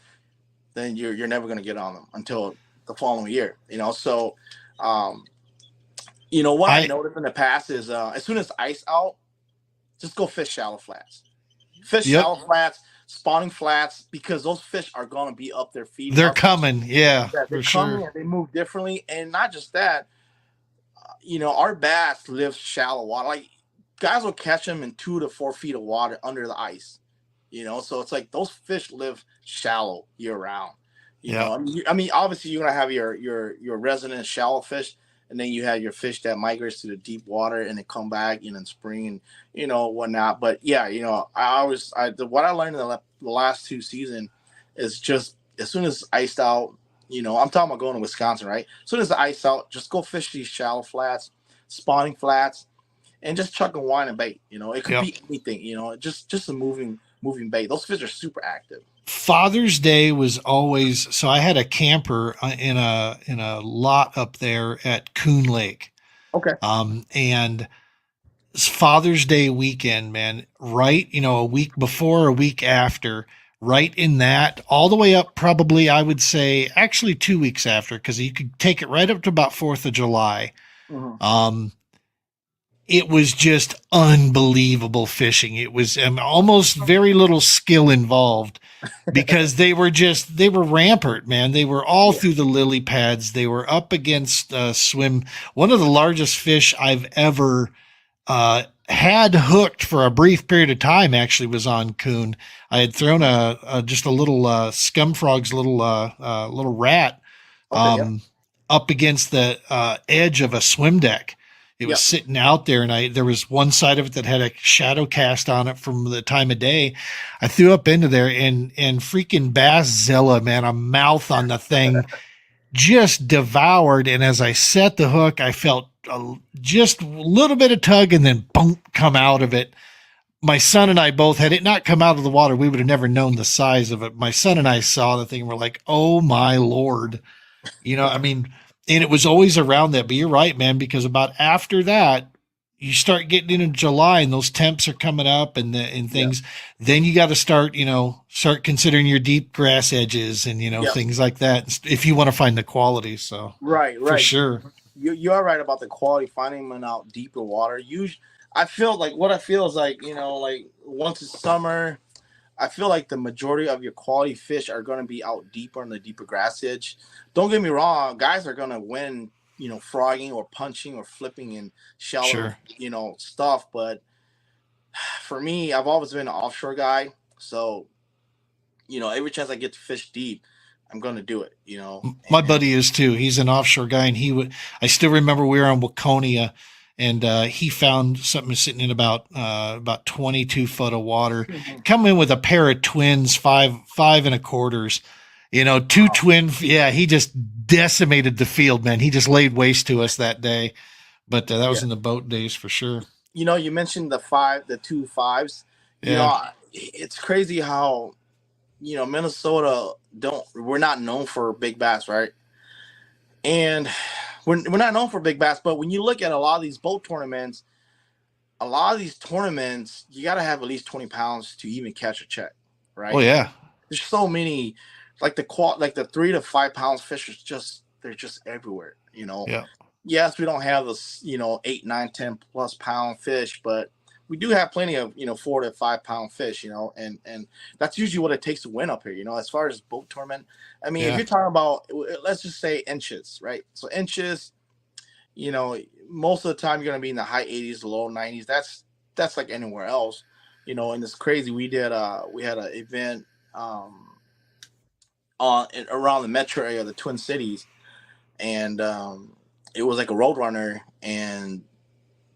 then you're never going to get on them until the following year. So um, what I've I noticed in the past is as soon as ice out, just go fish shallow flats. Fish Yep, shallow flats, spawning flats, because those fish are going to be up there feeding they're our fish. coming. Yeah, Yeah, they for come sure. in and they move differently, and not just that. Our bass live shallow water. Like guys will catch them in 2 to 4 feet of water under the ice. So it's like those fish live shallow year round. Yeah, I mean, obviously you're gonna have your resident shallow fish, and then you have your fish that migrates to the deep water and they come back in spring and whatnot. But yeah, what I learned in the last two seasons is just as soon as iced out. I'm talking about going to Wisconsin, right? As soon as the ice out, just go fish these shallow flats, spawning flats, and just chuck and wine and bait. It could yep. be anything. Just a moving bait. Those fish are super active. Father's Day was always so. I had a camper in a lot up there at Coon Lake, Okay. and Father's Day weekend, man, right? A week before, a week after, right in that, all the way up, probably, I would say, actually 2 weeks after, because you could take it right up to about 4th of July. Mm-hmm. Um, it was just unbelievable fishing. It was almost very little skill involved because they were rampart, man. They were all Yeah. through the lily pads. They were up against swim. One of the largest fish I've ever had hooked for a brief period of time actually was on coon. I had thrown just a little scum frog's little rat Okay. Yep. um, up against the edge of a swim deck. It was Yep. sitting out there, and there was one side of it that had a shadow cast on it from the time of day. I threw up into there, and freaking Bass Zilla, man, a mouth on the thing, just devoured. And as I set the hook, I felt just a little bit of tug, and then boom, come out of it. My son and I both, had it not come out of the water, we would have never known the size of it. My son and I saw the thing, and we're like, "Oh my lord!" I mean, and it was always around that. But you're right, man, because about after that, you start getting into July and those temps are coming up and Yep. things. Then you got to start considering your deep grass edges and Yep. things like that if you want to find the quality. So Right. for Right. sure, You are right about the quality. Finding them out deeper water. I feel like what I feel is like like once it's summer. I feel like the majority of your quality fish are going to be out deeper on the deeper grass edge. Don't get me wrong, guys are going to win, frogging or punching or flipping in shallower, Sure. stuff. But for me, I've always been an offshore guy. So, every chance I get to fish deep, I'm going to do it, My and buddy is too. He's an offshore guy, and he would. I still remember we were on Waconia, and he found something sitting in about 22 foot of water. Mhm. Come in with a pair of twins, five and a quarters. Two Wow. twin. Yeah, he just decimated the field, man. He just laid waste to us that day. But that was Yeah. in the boat days for sure. You mentioned the two fives. Yeah. It's crazy how Minnesota we're not known for big bass, right? And we're not known for big bass, but when you look at a lot of these boat tournaments, you got to have at least 20 pounds to even catch a check, Oh right? yeah. There's so many, like like the 3 to 5 pounds fish they're just everywhere. Yeah. Yes, we don't have this, 8, 9, 10+ pound fish, but we do have plenty of, 4 to 5 pound fish, and that's usually what it takes to win up here, as far as boat tournament. I mean, if Yeah. you're talking about, let's just say inches, right? So inches, you know, most of the time you're going to be in the high 80s, low 90s. That's like anywhere else, and it's crazy. We had an event, around the metro area of the Twin Cities, and it was like a roadrunner, and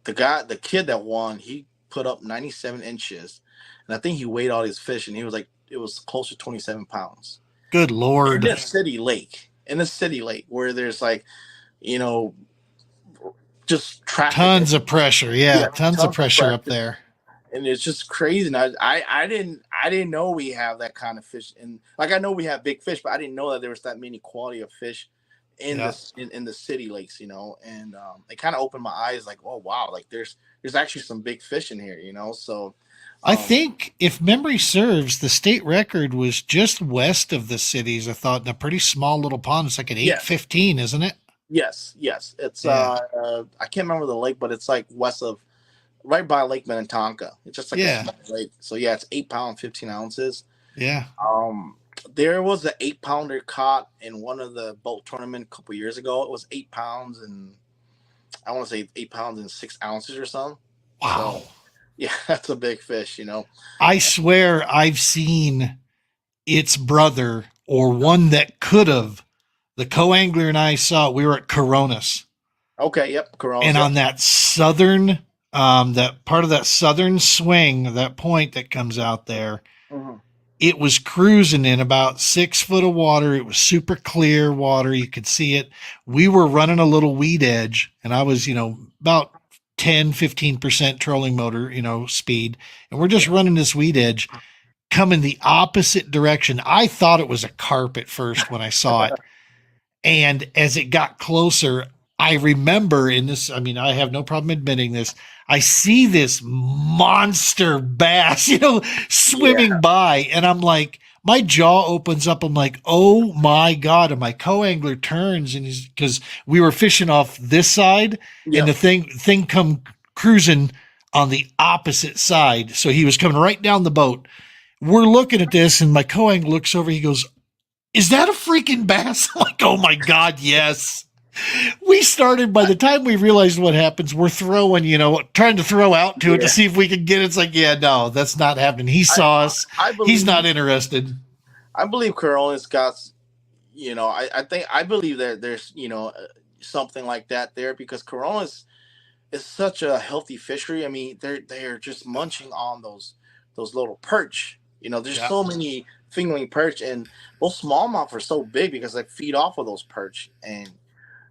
the kid that won, he put up 97 inches, and I think he weighed all his fish, and he was like, it was close to 27 pounds Good in Lord. this city lake where there's like, you know, just traffic. Tons of pressure. Yeah, Yeah. Tons of tons of pressure up pressure, there. and it's just crazy. And I didn't know we have that kind of fish, and like I know we have big fish, but I didn't know that there was that many quality of fish in Yeah. this in the city lakes, and it kind of opened my eyes, like, oh wow, like there's actually some big fish in here, so I um think, if memory serves, the state record was just west of the cities. I thought, in a pretty small little pond. It's like an yes, 815, isn't it? yes, it's Yeah. I can't remember the lake, but it's like west of, right by Lake Minnetonka. It's just like a Yeah. small lake, so yeah, it's 8 pound 15 ounces. Yeah. um there was an 8 pounder caught in one of the boat tournament a couple years ago. It was 8 pounds, and I want to say 8 pounds and 6 ounces or something. Wow. So yeah, that's a big fish. I swear I've seen its brother, or one that could have. The co-angler and I saw it. We were at Coronas, Okay, yep, Coronas, and yep. on that southern, that part of that southern swing, that point that comes out there, Mhm. it was cruising in about 6 foot of water. It was super clear water. You could see it. We were running a little weed edge, and I was, about 10-15% trolling motor, speed. And we're just Yeah. running this weed edge coming the opposite direction. I thought it was a carp at first when I saw it. And as it got closer, I remember in this, I mean, I have no problem admitting this. I see this monster bass, Yeah. swimming by, and I'm like, my jaw opens up. I'm like, oh my God. And my co-angler turns, and he's, because we were fishing off this side, and the Yep. thing come cruising on the opposite side. So he was coming right down the boat. We're looking at this, and my co-angler looks over. He goes, "Is that a freaking bass?" I'm like, oh my God, yes. We started, by the time we realized what happens, we're throwing, trying to throw out to it to Yeah. see if we can get it. It's like, yeah, no, that's not happening. He I saw us. I He's believe not interested. I believe Coronas got, I think I believe that there's, something like that there, because Coronas is such a healthy fishery. I mean, they're just munching on those little perch. There's Yeah. so many fingerling perch, and those smallmouth are so big because they feed off of those perch. And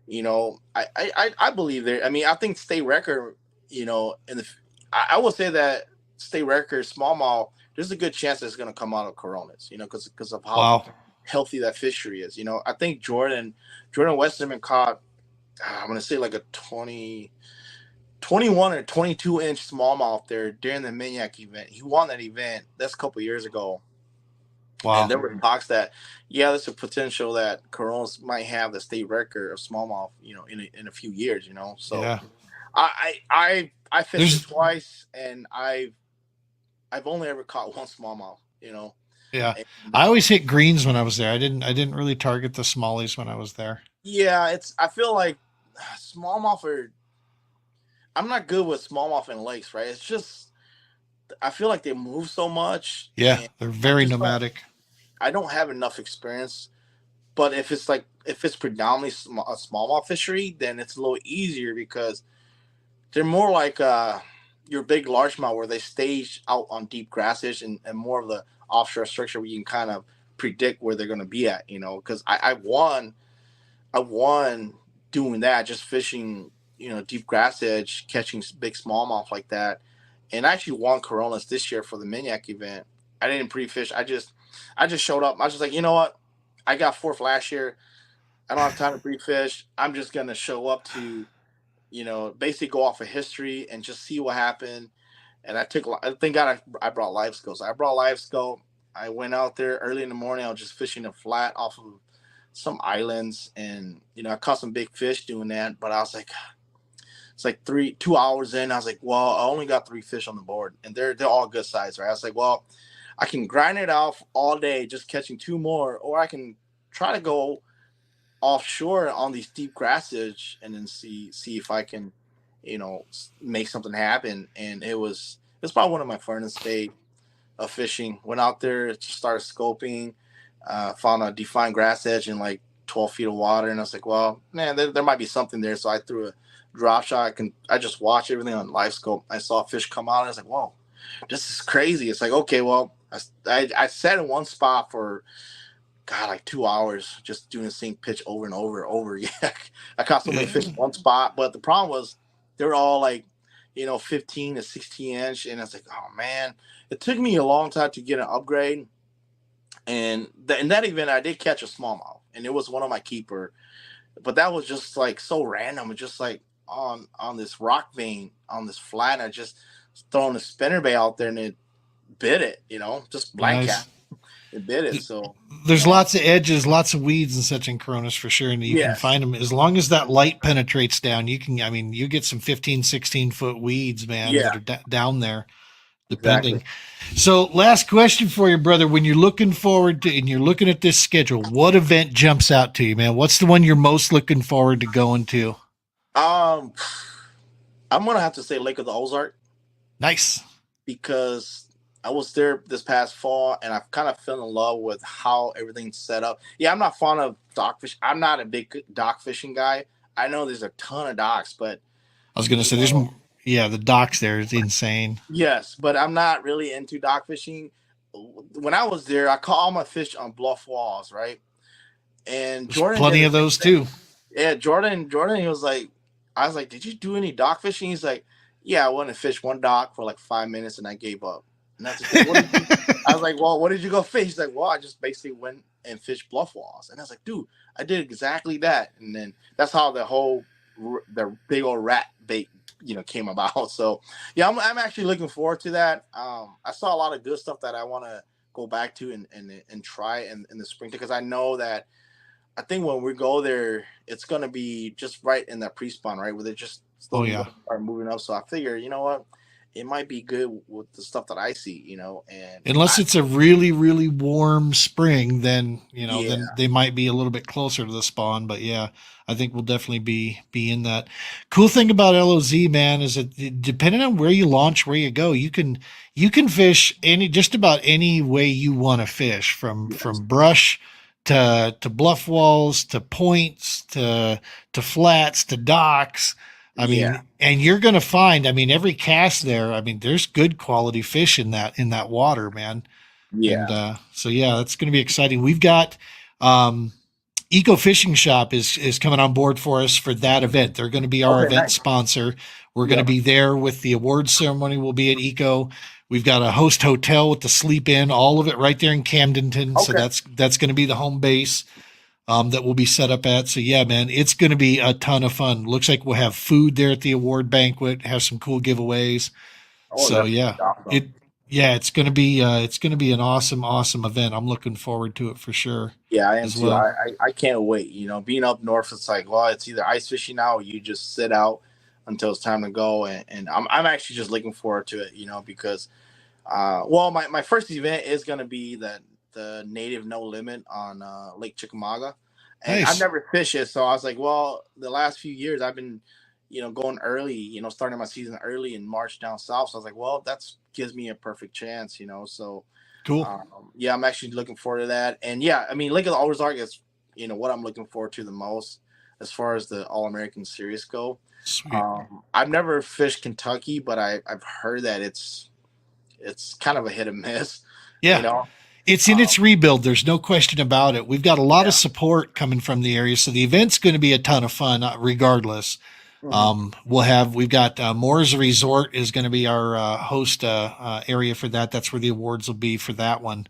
I believe there. I mean, I think state record. In the I would say that state record smallmouth, there's a good chance it's going to come out of Coronas. Because of how Wow. healthy that fishery is. I think Jordan Westerman caught, I'm going to say like a 21 or 22-inch smallmouth there during the Minyak event. He won that event. That's a couple years ago. And there Wow. were talks that, yeah, there's a potential that Coronas might have the state record of smallmouth, in a few years. So Yeah. I fished it There's twice, and I've only ever caught one smallmouth. you know. Yeah. And I always hit greens when I was there. I didn't really target the smallies when I was there. yeah, it's I feel like smallmouth are. I'm not good with smallmouth in lakes, right? It's just I feel like they move so much, Yeah, and they're I very just don't. nomadic. I don't have enough experience. But if it's predominantly a smallmouth fishery, then it's a little easier because they're more like your big largemouth where they stage out on deep grasses and more of the offshore structure where you can kind of predict where they're going to be at. Because I won doing that, just fishing, deep grass edge, catching big smallmouth like that, and I actually won Coronas this year for the Miniac event. I didn't pre-fish. I just showed up. I was just like, you know what? I got fourth last year. I don't have time to pre-fish. I'm just gonna show up to, basically go off of history and just see what happened. And I thank God I brought live scope. So I brought live scope. I went out there early in the morning. I was just fishing a flat off of some islands, and I caught some big fish doing that. But I was like, it's like 2 hours in. I was like, well, I only got three fish on the board, and they're all good size, right? I was like, well, I can grind it off all day, just catching two more, or I can try to go offshore on these deep grasses and then see if I can, make something happen. And it's probably one of my furthest day of fishing. Went out there, just started scoping, found a defined grass edge in like 12 feet of water, and I was like, well, man, there might be something there. So I threw a drop shot. I just watched everything on live scope. I saw a fish come out, and I was like, whoa, this is crazy. It's like, okay, well, I sat in one spot for God, like 2 hours just doing the same pitch over and over and over. Yeah, I caught so many fish in one spot, but the problem was they were all like, 15 to 16 inch, and I was like, oh man, it took me a long time to get an upgrade. And in that event, I did catch a smallmouth, and it was one of my keeper, but that was just like so random, just like on this rock vein on this flat. I just throwing a spinnerbait out there, and it bit it, just blank Nice. cat. It bit it, so. There's lots of edges, lots of weeds and such in Coronas for sure, and you can Yes. find them as long as that light penetrates down. You can, I mean, you get some 15, 16 foot weeds, man, that Yeah. are down there, Exactly. depending. So, last question for you, brother. When you're looking forward to and you're looking at this schedule, what event jumps out to you, man? What's the one you're most looking forward to going to? Um, I'm gonna have to say Lake of the Ozark Nice. because I was there this past fall and I've kind of fell in love with how everything's set up. Yeah, I'm not fond of dock fish. I'm not a big dock fishing guy. I know there's a ton of docks, but I was gonna you say, know, yeah, the docks there is insane. yes, but I'm not really into dock fishing. When I was there, I caught all my fish on bluff walls, right? And There's Jordan did plenty the of same those thing. too. Yeah, Jordan, he was like, I was like, did you do any dock fishing? He's like, yeah, I went to fish one dock for like 5 minutes and I gave up. And I was like, well, what did you? I was like, well, what did you go fish? He's like, well, I just basically went and fished bluff walls. And I was like, dude, I did exactly that. And then that's how the big old rat bait, came about. So yeah, I'm actually looking forward to that. I saw a lot of good stuff that I want to go back to and try in the spring because I know that I think when we go there, it's gonna be just right in that pre-spawn, right? Where they're just Oh slowly yeah. gonna start moving up. So I figure, you know what, it might be good with the stuff that I see, and Unless I it's a really, really warm spring, then then yeah, they might be a little bit closer to the spawn. But yeah, I think we'll definitely be in that. Cool thing about LOZ, man, is that depending on where you launch, where you go, you can fish just about any way you want to fish, yes, from brush to bluff walls to points to flats to docks. I yeah, mean, and you're going to find, I mean, every cast there, I mean, there's good quality fish in that water, man. And yeah. so yeah, that's going to be exciting. We've got um Eco Fishing Shop is coming on board for us for that event. They're going to be our Okay, event nice. sponsor. We're going to Yep. be there with the awards ceremony. We'll be at Eco. We've got a host hotel with the sleep in, all of it right there in Camdenton. So Okay. that's going to be the home base that we'll be set up at. So yeah, man, it's going to be a ton of fun. Looks like we'll have food there at the award banquet, have some cool giveaways. Oh, So that's yeah, awesome. it yeah, it's going to be an awesome event. I'm looking forward to it for sure Yeah, I am as too. well. I can't wait. Being up north, it's like, well, it's either ice fishing now or you just sit out until it's time to go. And I'm actually just looking forward to it. Because Well, my first event is going to be the native no limit on Lake Chickamauga, and I've Nice. never fished it, so I was like, well, the last few years I've been, going early, starting my season early in March down south. So I was like, well, that's gives me a perfect chance, So Cool. yeah, I'm actually looking forward to that, and yeah, I mean, Lake of the Ozark is what I'm looking forward to the most as far as the All American Series go. Sweet. I've never fished Kentucky, but I've heard that it's kind of a hit and miss, you Yeah. know. It's in Um, its rebuild. There's no question about it. We've got a lot of yeah. support coming from the area. So the event's going to be a ton of fun, regardless. Hmm. We've got Moore's Resort is going to be our host area for that. That's where the awards will be for that one.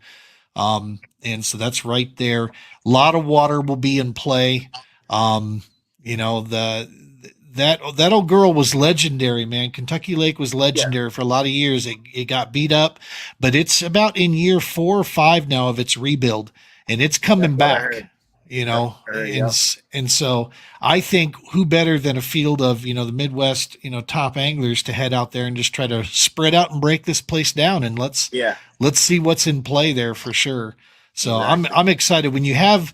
And so that's right there. A lot of water will be in play. Um, you know, that old girl was legendary, man. Kentucky Lake was Yeah, legendary for a lot of years. It got beat up, but it's about in year 4 or 5 now of its rebuild, and it's that's coming what I back. heard. You That's know, what I heard. and Yeah. and so I think who better than a field of the Midwest top anglers to head out there and just try to spread out and break this place down, and Yeah. let's see what's in play there for sure. So Exactly. I'm excited when you have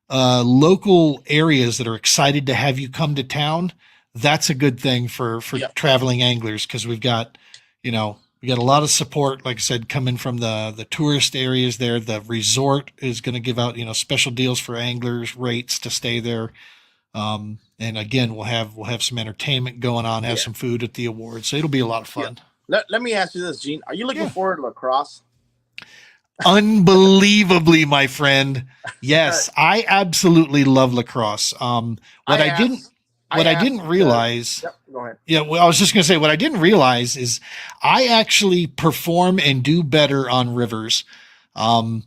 local areas that are excited to have you come to town. That's a good thing for Yep. traveling anglers because we got a lot of support. Like I said, coming from the tourist areas there. The resort is going to give out special deals for anglers, rates to stay there. And again, we'll have some entertainment going on, have Yeah. some food at the awards, so it'll be a lot of Yeah. fun. Let me ask you this, Gene. Are you looking Yeah. forward to lacrosse? Unbelievably, my friend. Uh, Yes, I absolutely love lacrosse. What I I didn't asked. I what I asked didn't because. realize, Yep. Go ahead. yeah, well, I was just going to say what I didn't realize is I actually perform and do better on rivers. Um,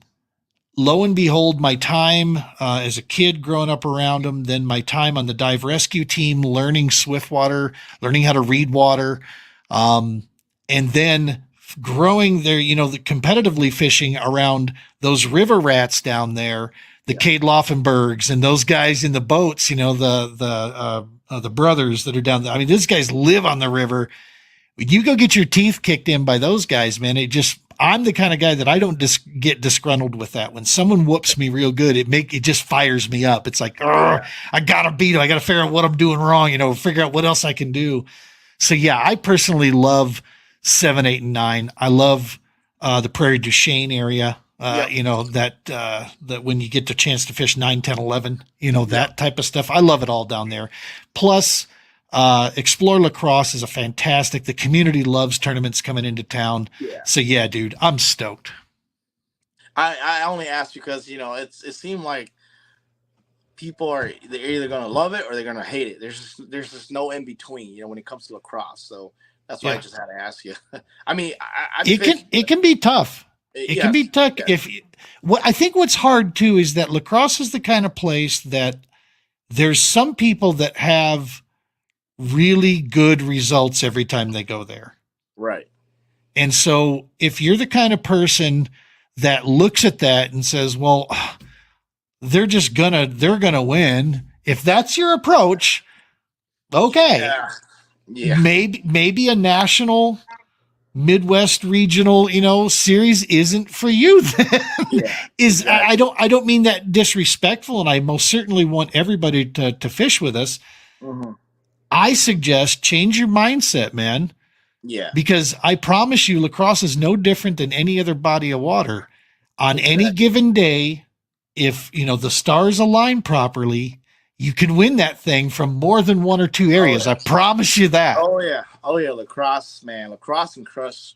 Lo and behold, my time as a kid growing up around them, then my time on the dive rescue team, learning swift water, learning how to read water, um, and then growing there, the competitively fishing around those river rats down there, the Yeah. Cade Laufenbergs and those guys in the boats, the brothers that are down there. I mean, these guys live on the river. You go get your teeth kicked in by those guys, man. I'm the kind of guy that I don't get disgruntled with that. When someone whoops me real good, it just fires me up. It's like, Yeah. I gotta beat him. I gotta figure out what I'm doing wrong. Figure out what else I can do. So yeah, I personally love 7, 8, and 9. I love the Prairie du Chien area. Yep. That when you get the chance to fish 9, 10, 11, Yep. that type of stuff. I love it all down there. Plus, Explore Lacrosse is a fantastic. The community loves tournaments coming into town. Yeah. So yeah, dude, I'm stoked. I only asked because it seemed like people they're either gonna love it or they're gonna hate it. There's just no in between, when it comes to lacrosse. So that's why I Yeah, just had to ask you. I mean, I it can fished. it can be tough. It can be Yes, tough yes, if what I think what's hard too is that lacrosse is the kind of place that there's some people that have really good results every time they go there. right. And so if you're the kind of person that looks at that and says, "Well, they're gonna win." If that's your approach, okay, Yeah, yeah, maybe a national Midwest regional, series isn't for you then. yeah, Is I exactly. don't mean that disrespectful, and I most certainly want everybody to fish with us. Hmm. I suggest change your mindset, man, Yeah, because I promise you, lacrosse is no different than any other body of water. On any exactly. given day, if the stars align properly, you can win that thing from more than one or two Oh areas. I yeah, promise you that. oh yeah, oh yeah. Lacrosse, man, lacrosse can crush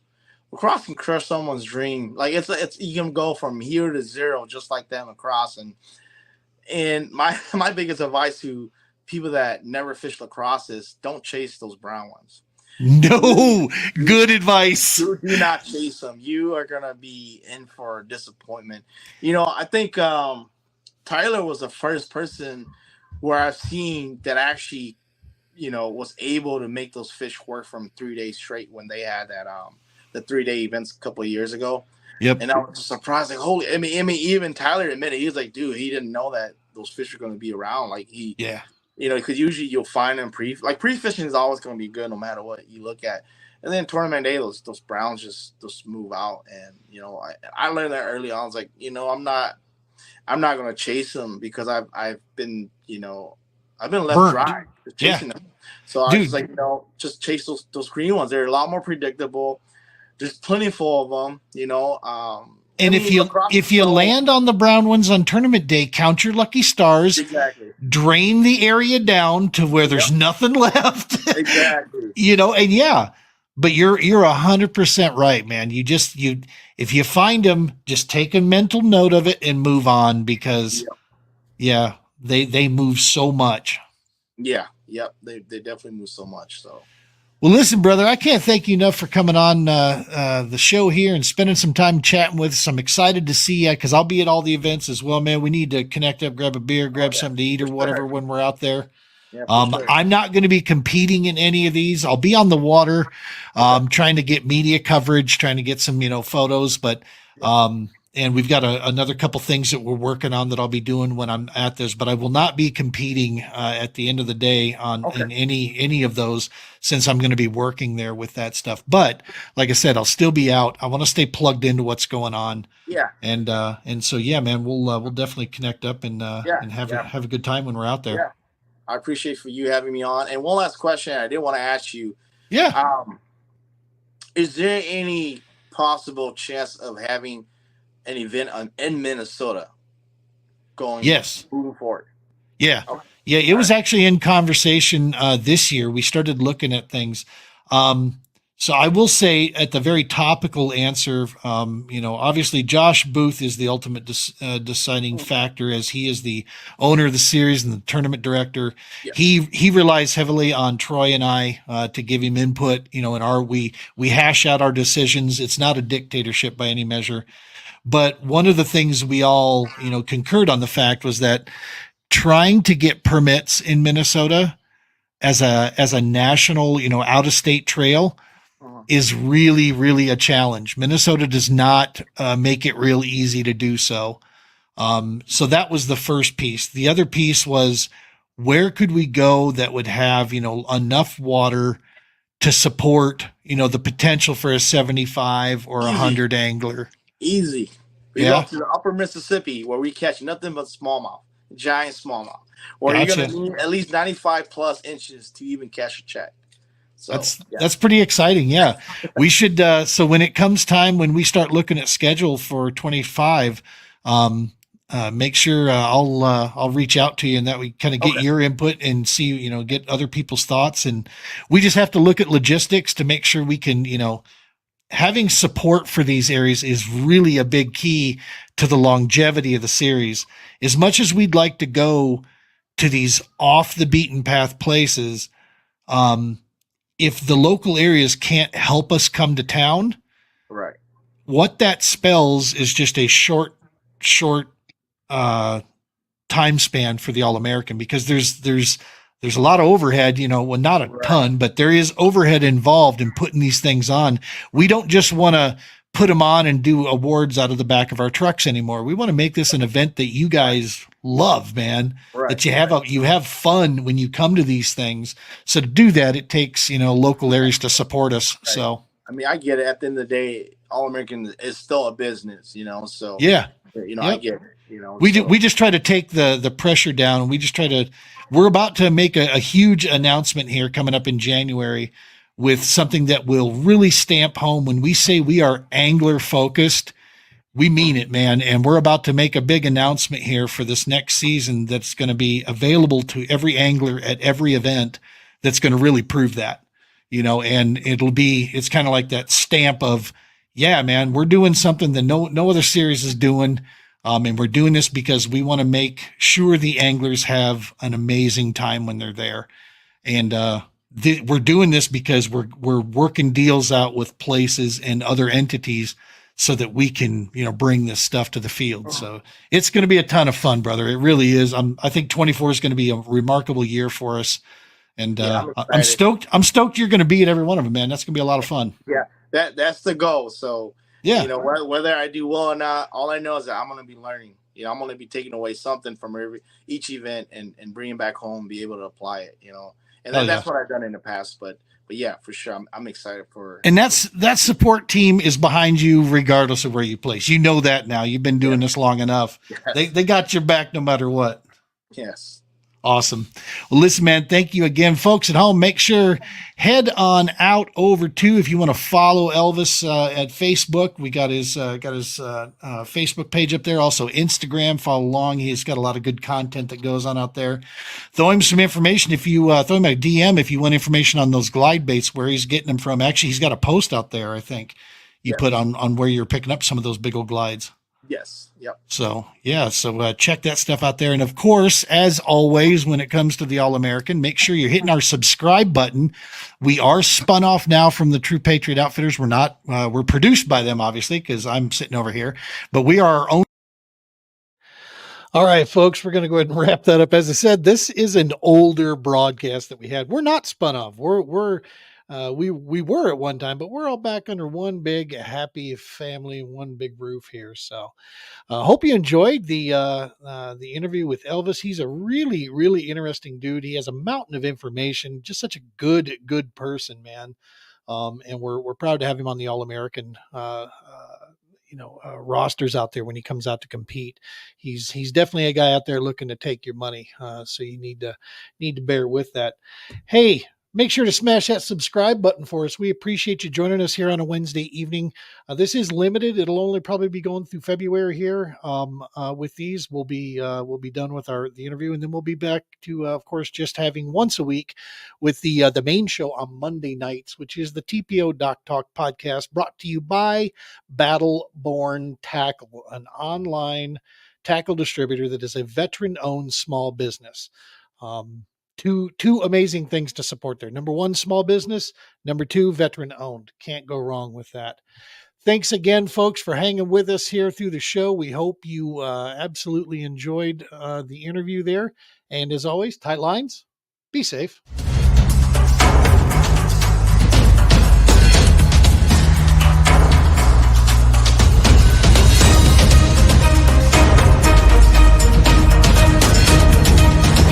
someone's dream. Like it's you can go from hero to zero just like that in lacrosse. And my my biggest advice to people that never fish lacrosse is don't chase those brown ones. Do No, do good advice. do not chase them. You are gonna be in for disappointment. I think Tyler was the first person where I've seen that actually, was able to make those fish work from 3 days straight when they had that the 3 day events a couple of years ago. Yep. And I was just surprised, like, holy, I mean, even Tyler admitted, he was like, dude, he didn't know that those fish are going to be around. Like, Yeah. because usually you'll find them pre fishing is always going to be good no matter what you look at. And then tournament day, those browns just move out. And I learned that early on. I was like, I'm not gonna chase them because I've been I've been left Burned. dry just Yeah, chasing them. So I was just dude. like, just chase those green ones. They're a lot more predictable. There's plentiful of them. I And if mean, you lacrosse is if you so land on the brown ones on tournament day, count your lucky stars, exactly. drain the area down to where there's Yep, nothing left. exactly. And yeah, but you're 100% right, man. You if you find them, just take a mental note of it and move on because Yep. yeah, they move so much. Yeah. Yep. They definitely move so much. So Well, listen, brother, I can't thank you enough for coming on the show here and spending some time chatting with us. I'm excited to see you because I'll be at all the events as well, man. We need to connect up, grab a beer, oh grab yeah, something to eat or for whatever sure. when we're out there. Yeah, for sure. I'm not going to be competing in any of these. I'll be on the water, Okay. trying to get media coverage, trying to get some, photos, but, Yeah. and we've got another couple things that we're working on that I'll be doing when I'm at this, but I will not be competing, at the end of the day Okay. in any of those since I'm going to be working there with that stuff. But like I said, I'll still be out. I want to stay plugged into what's going on. Yeah. And so, yeah, man, we'll definitely connect up Yeah. and Yeah. have a good time when we're out there. Yeah. I appreciate for you having me on. And one last question I did want to ask you. Yeah. Um, is there any possible chance of having an event in Minnesota going Yes. moving forward? Yeah. Okay. Yeah. It All was right. actually in conversation this year. We started looking at things. Um, so I will say at the very topical answer, obviously Josh Booth is the ultimate deciding factor as he is the owner of the series and the tournament director. Yes. He relies heavily on Troy and I to give him input. We hash out our decisions. It's not a dictatorship by any measure. But one of the things we all, concurred on the fact was that trying to get permits in Minnesota as a national, out of state trail Uh-huh. is really, really a challenge. Minnesota does not make it real easy to do so. So that was the first piece. The other piece was where could we go that would have, enough water to support, the potential for a 75 or a Easy. 100 angler. Easy. We go Yeah. up to the upper Mississippi where we catch nothing but smallmouth, giant smallmouth, where you're Gotcha. gonna need at least 95 plus inches to even catch a check. So yeah. That's pretty exciting. Yeah. We should so when it comes time when we start looking at schedule for 25, make sure I'll reach out to you and that we kind of get Okay. your input and see, get other people's thoughts and we just have to look at logistics to make sure we can, having support for these areas is really a big key to the longevity of the series. As much as we'd like to go to these off the beaten path places, if the local areas can't help us come to town, Right. what that spells is just a short uh, time span for the All American because there's a lot of overhead, well, not a Right. ton, but there is overhead involved in putting these things on. We don't just want to put them on and do awards out of the back of our trucks anymore. We want to make this an event that you guys love, man. Right. That you have fun when you come to these things. So to do that, it takes, local areas to support us. Right. So I mean, I get it. At the end of the day, All American is still a business, So yeah. I Yep. get it. We just try to take the pressure down. We just try to. We're about to make a huge announcement here coming up in January with something that will really stamp home when we say we are angler focused. We mean it, man. And we're about to make a big announcement here for this next season that's going to be available to every angler at every event. That's going to really prove that, and it's kind of like that stamp of, yeah, man, we're doing something that no other series is doing. And we're doing this because we want to make sure the anglers have an amazing time when they're there. And we're doing this because we're working deals out with places and other entities so that we can, bring this stuff to the field. So it's going to be a ton of fun, brother. It really is. I think 24 is going to be a remarkable year for us. And I'm I'm excited. stoked. I'm stoked you're going to be at every one of them, man. That's going to be a lot of fun. Yeah, that's the goal. So Yeah. whether I do well or not, all I know is that I'm going to be learning. I'm going to be taking away something from each event and bringing back home, be able to apply it. And Oh then yeah. that's what I've done in the past. But yeah, for sure, I'm excited for. And that support team is behind you regardless of where you place. You know that now. You've been doing Yes, this long enough. yes, They got your back no matter what. yes. Awesome. Well, listen, man, thank you again, folks at home. Make sure head on out over to, if you want to follow Elvis at Facebook, we got his Facebook page up there. Also Instagram, follow along. He's got a lot of good content that goes on out there. Throw him some information if you throw him a DM if you want information on those glide baits, where he's getting them from. Actually, he's got a post out there, I think, you put Yes. on where you're picking up some of those big old glides. Yes. Yep. So, yeah, so check that stuff out there. And of course, as always, when it comes to the All American, make sure you're hitting our subscribe button. We are spun off now from the True Patriot Outfitters. We're not, we're produced by them, obviously, because I'm sitting over here, but we are our own. All right, folks, we're going to go ahead and wrap that up. As I said, this is an older broadcast that we had. We're not spun off. We were at one time, but we're all back under one big happy family, one big roof here. So, hope you enjoyed the interview with Elvis. He's a really, really interesting dude. He has a mountain of information. Just such a good person, man. And we're proud to have him on the All American. Rosters out there when he comes out to compete. He's definitely a guy out there looking to take your money. So you need to bear with that. Hey, make sure to smash that subscribe button for us. We appreciate you joining us here on a Wednesday evening. This is limited. It'll only probably be going through February here. With these, we'll be done with the interview, and then we'll be back to, of course, just having once a week with the main show on Monday nights, which is the TPO Doc Talk podcast, brought to you by Battleborn Tackle, an online tackle distributor that is a veteran-owned small business. Two amazing things to support there. Number one, small business. Number two, veteran owned. Can't go wrong with that. Thanks again, folks, for hanging with us here through the show. We hope you absolutely enjoyed the interview there. And as always, tight lines, be safe.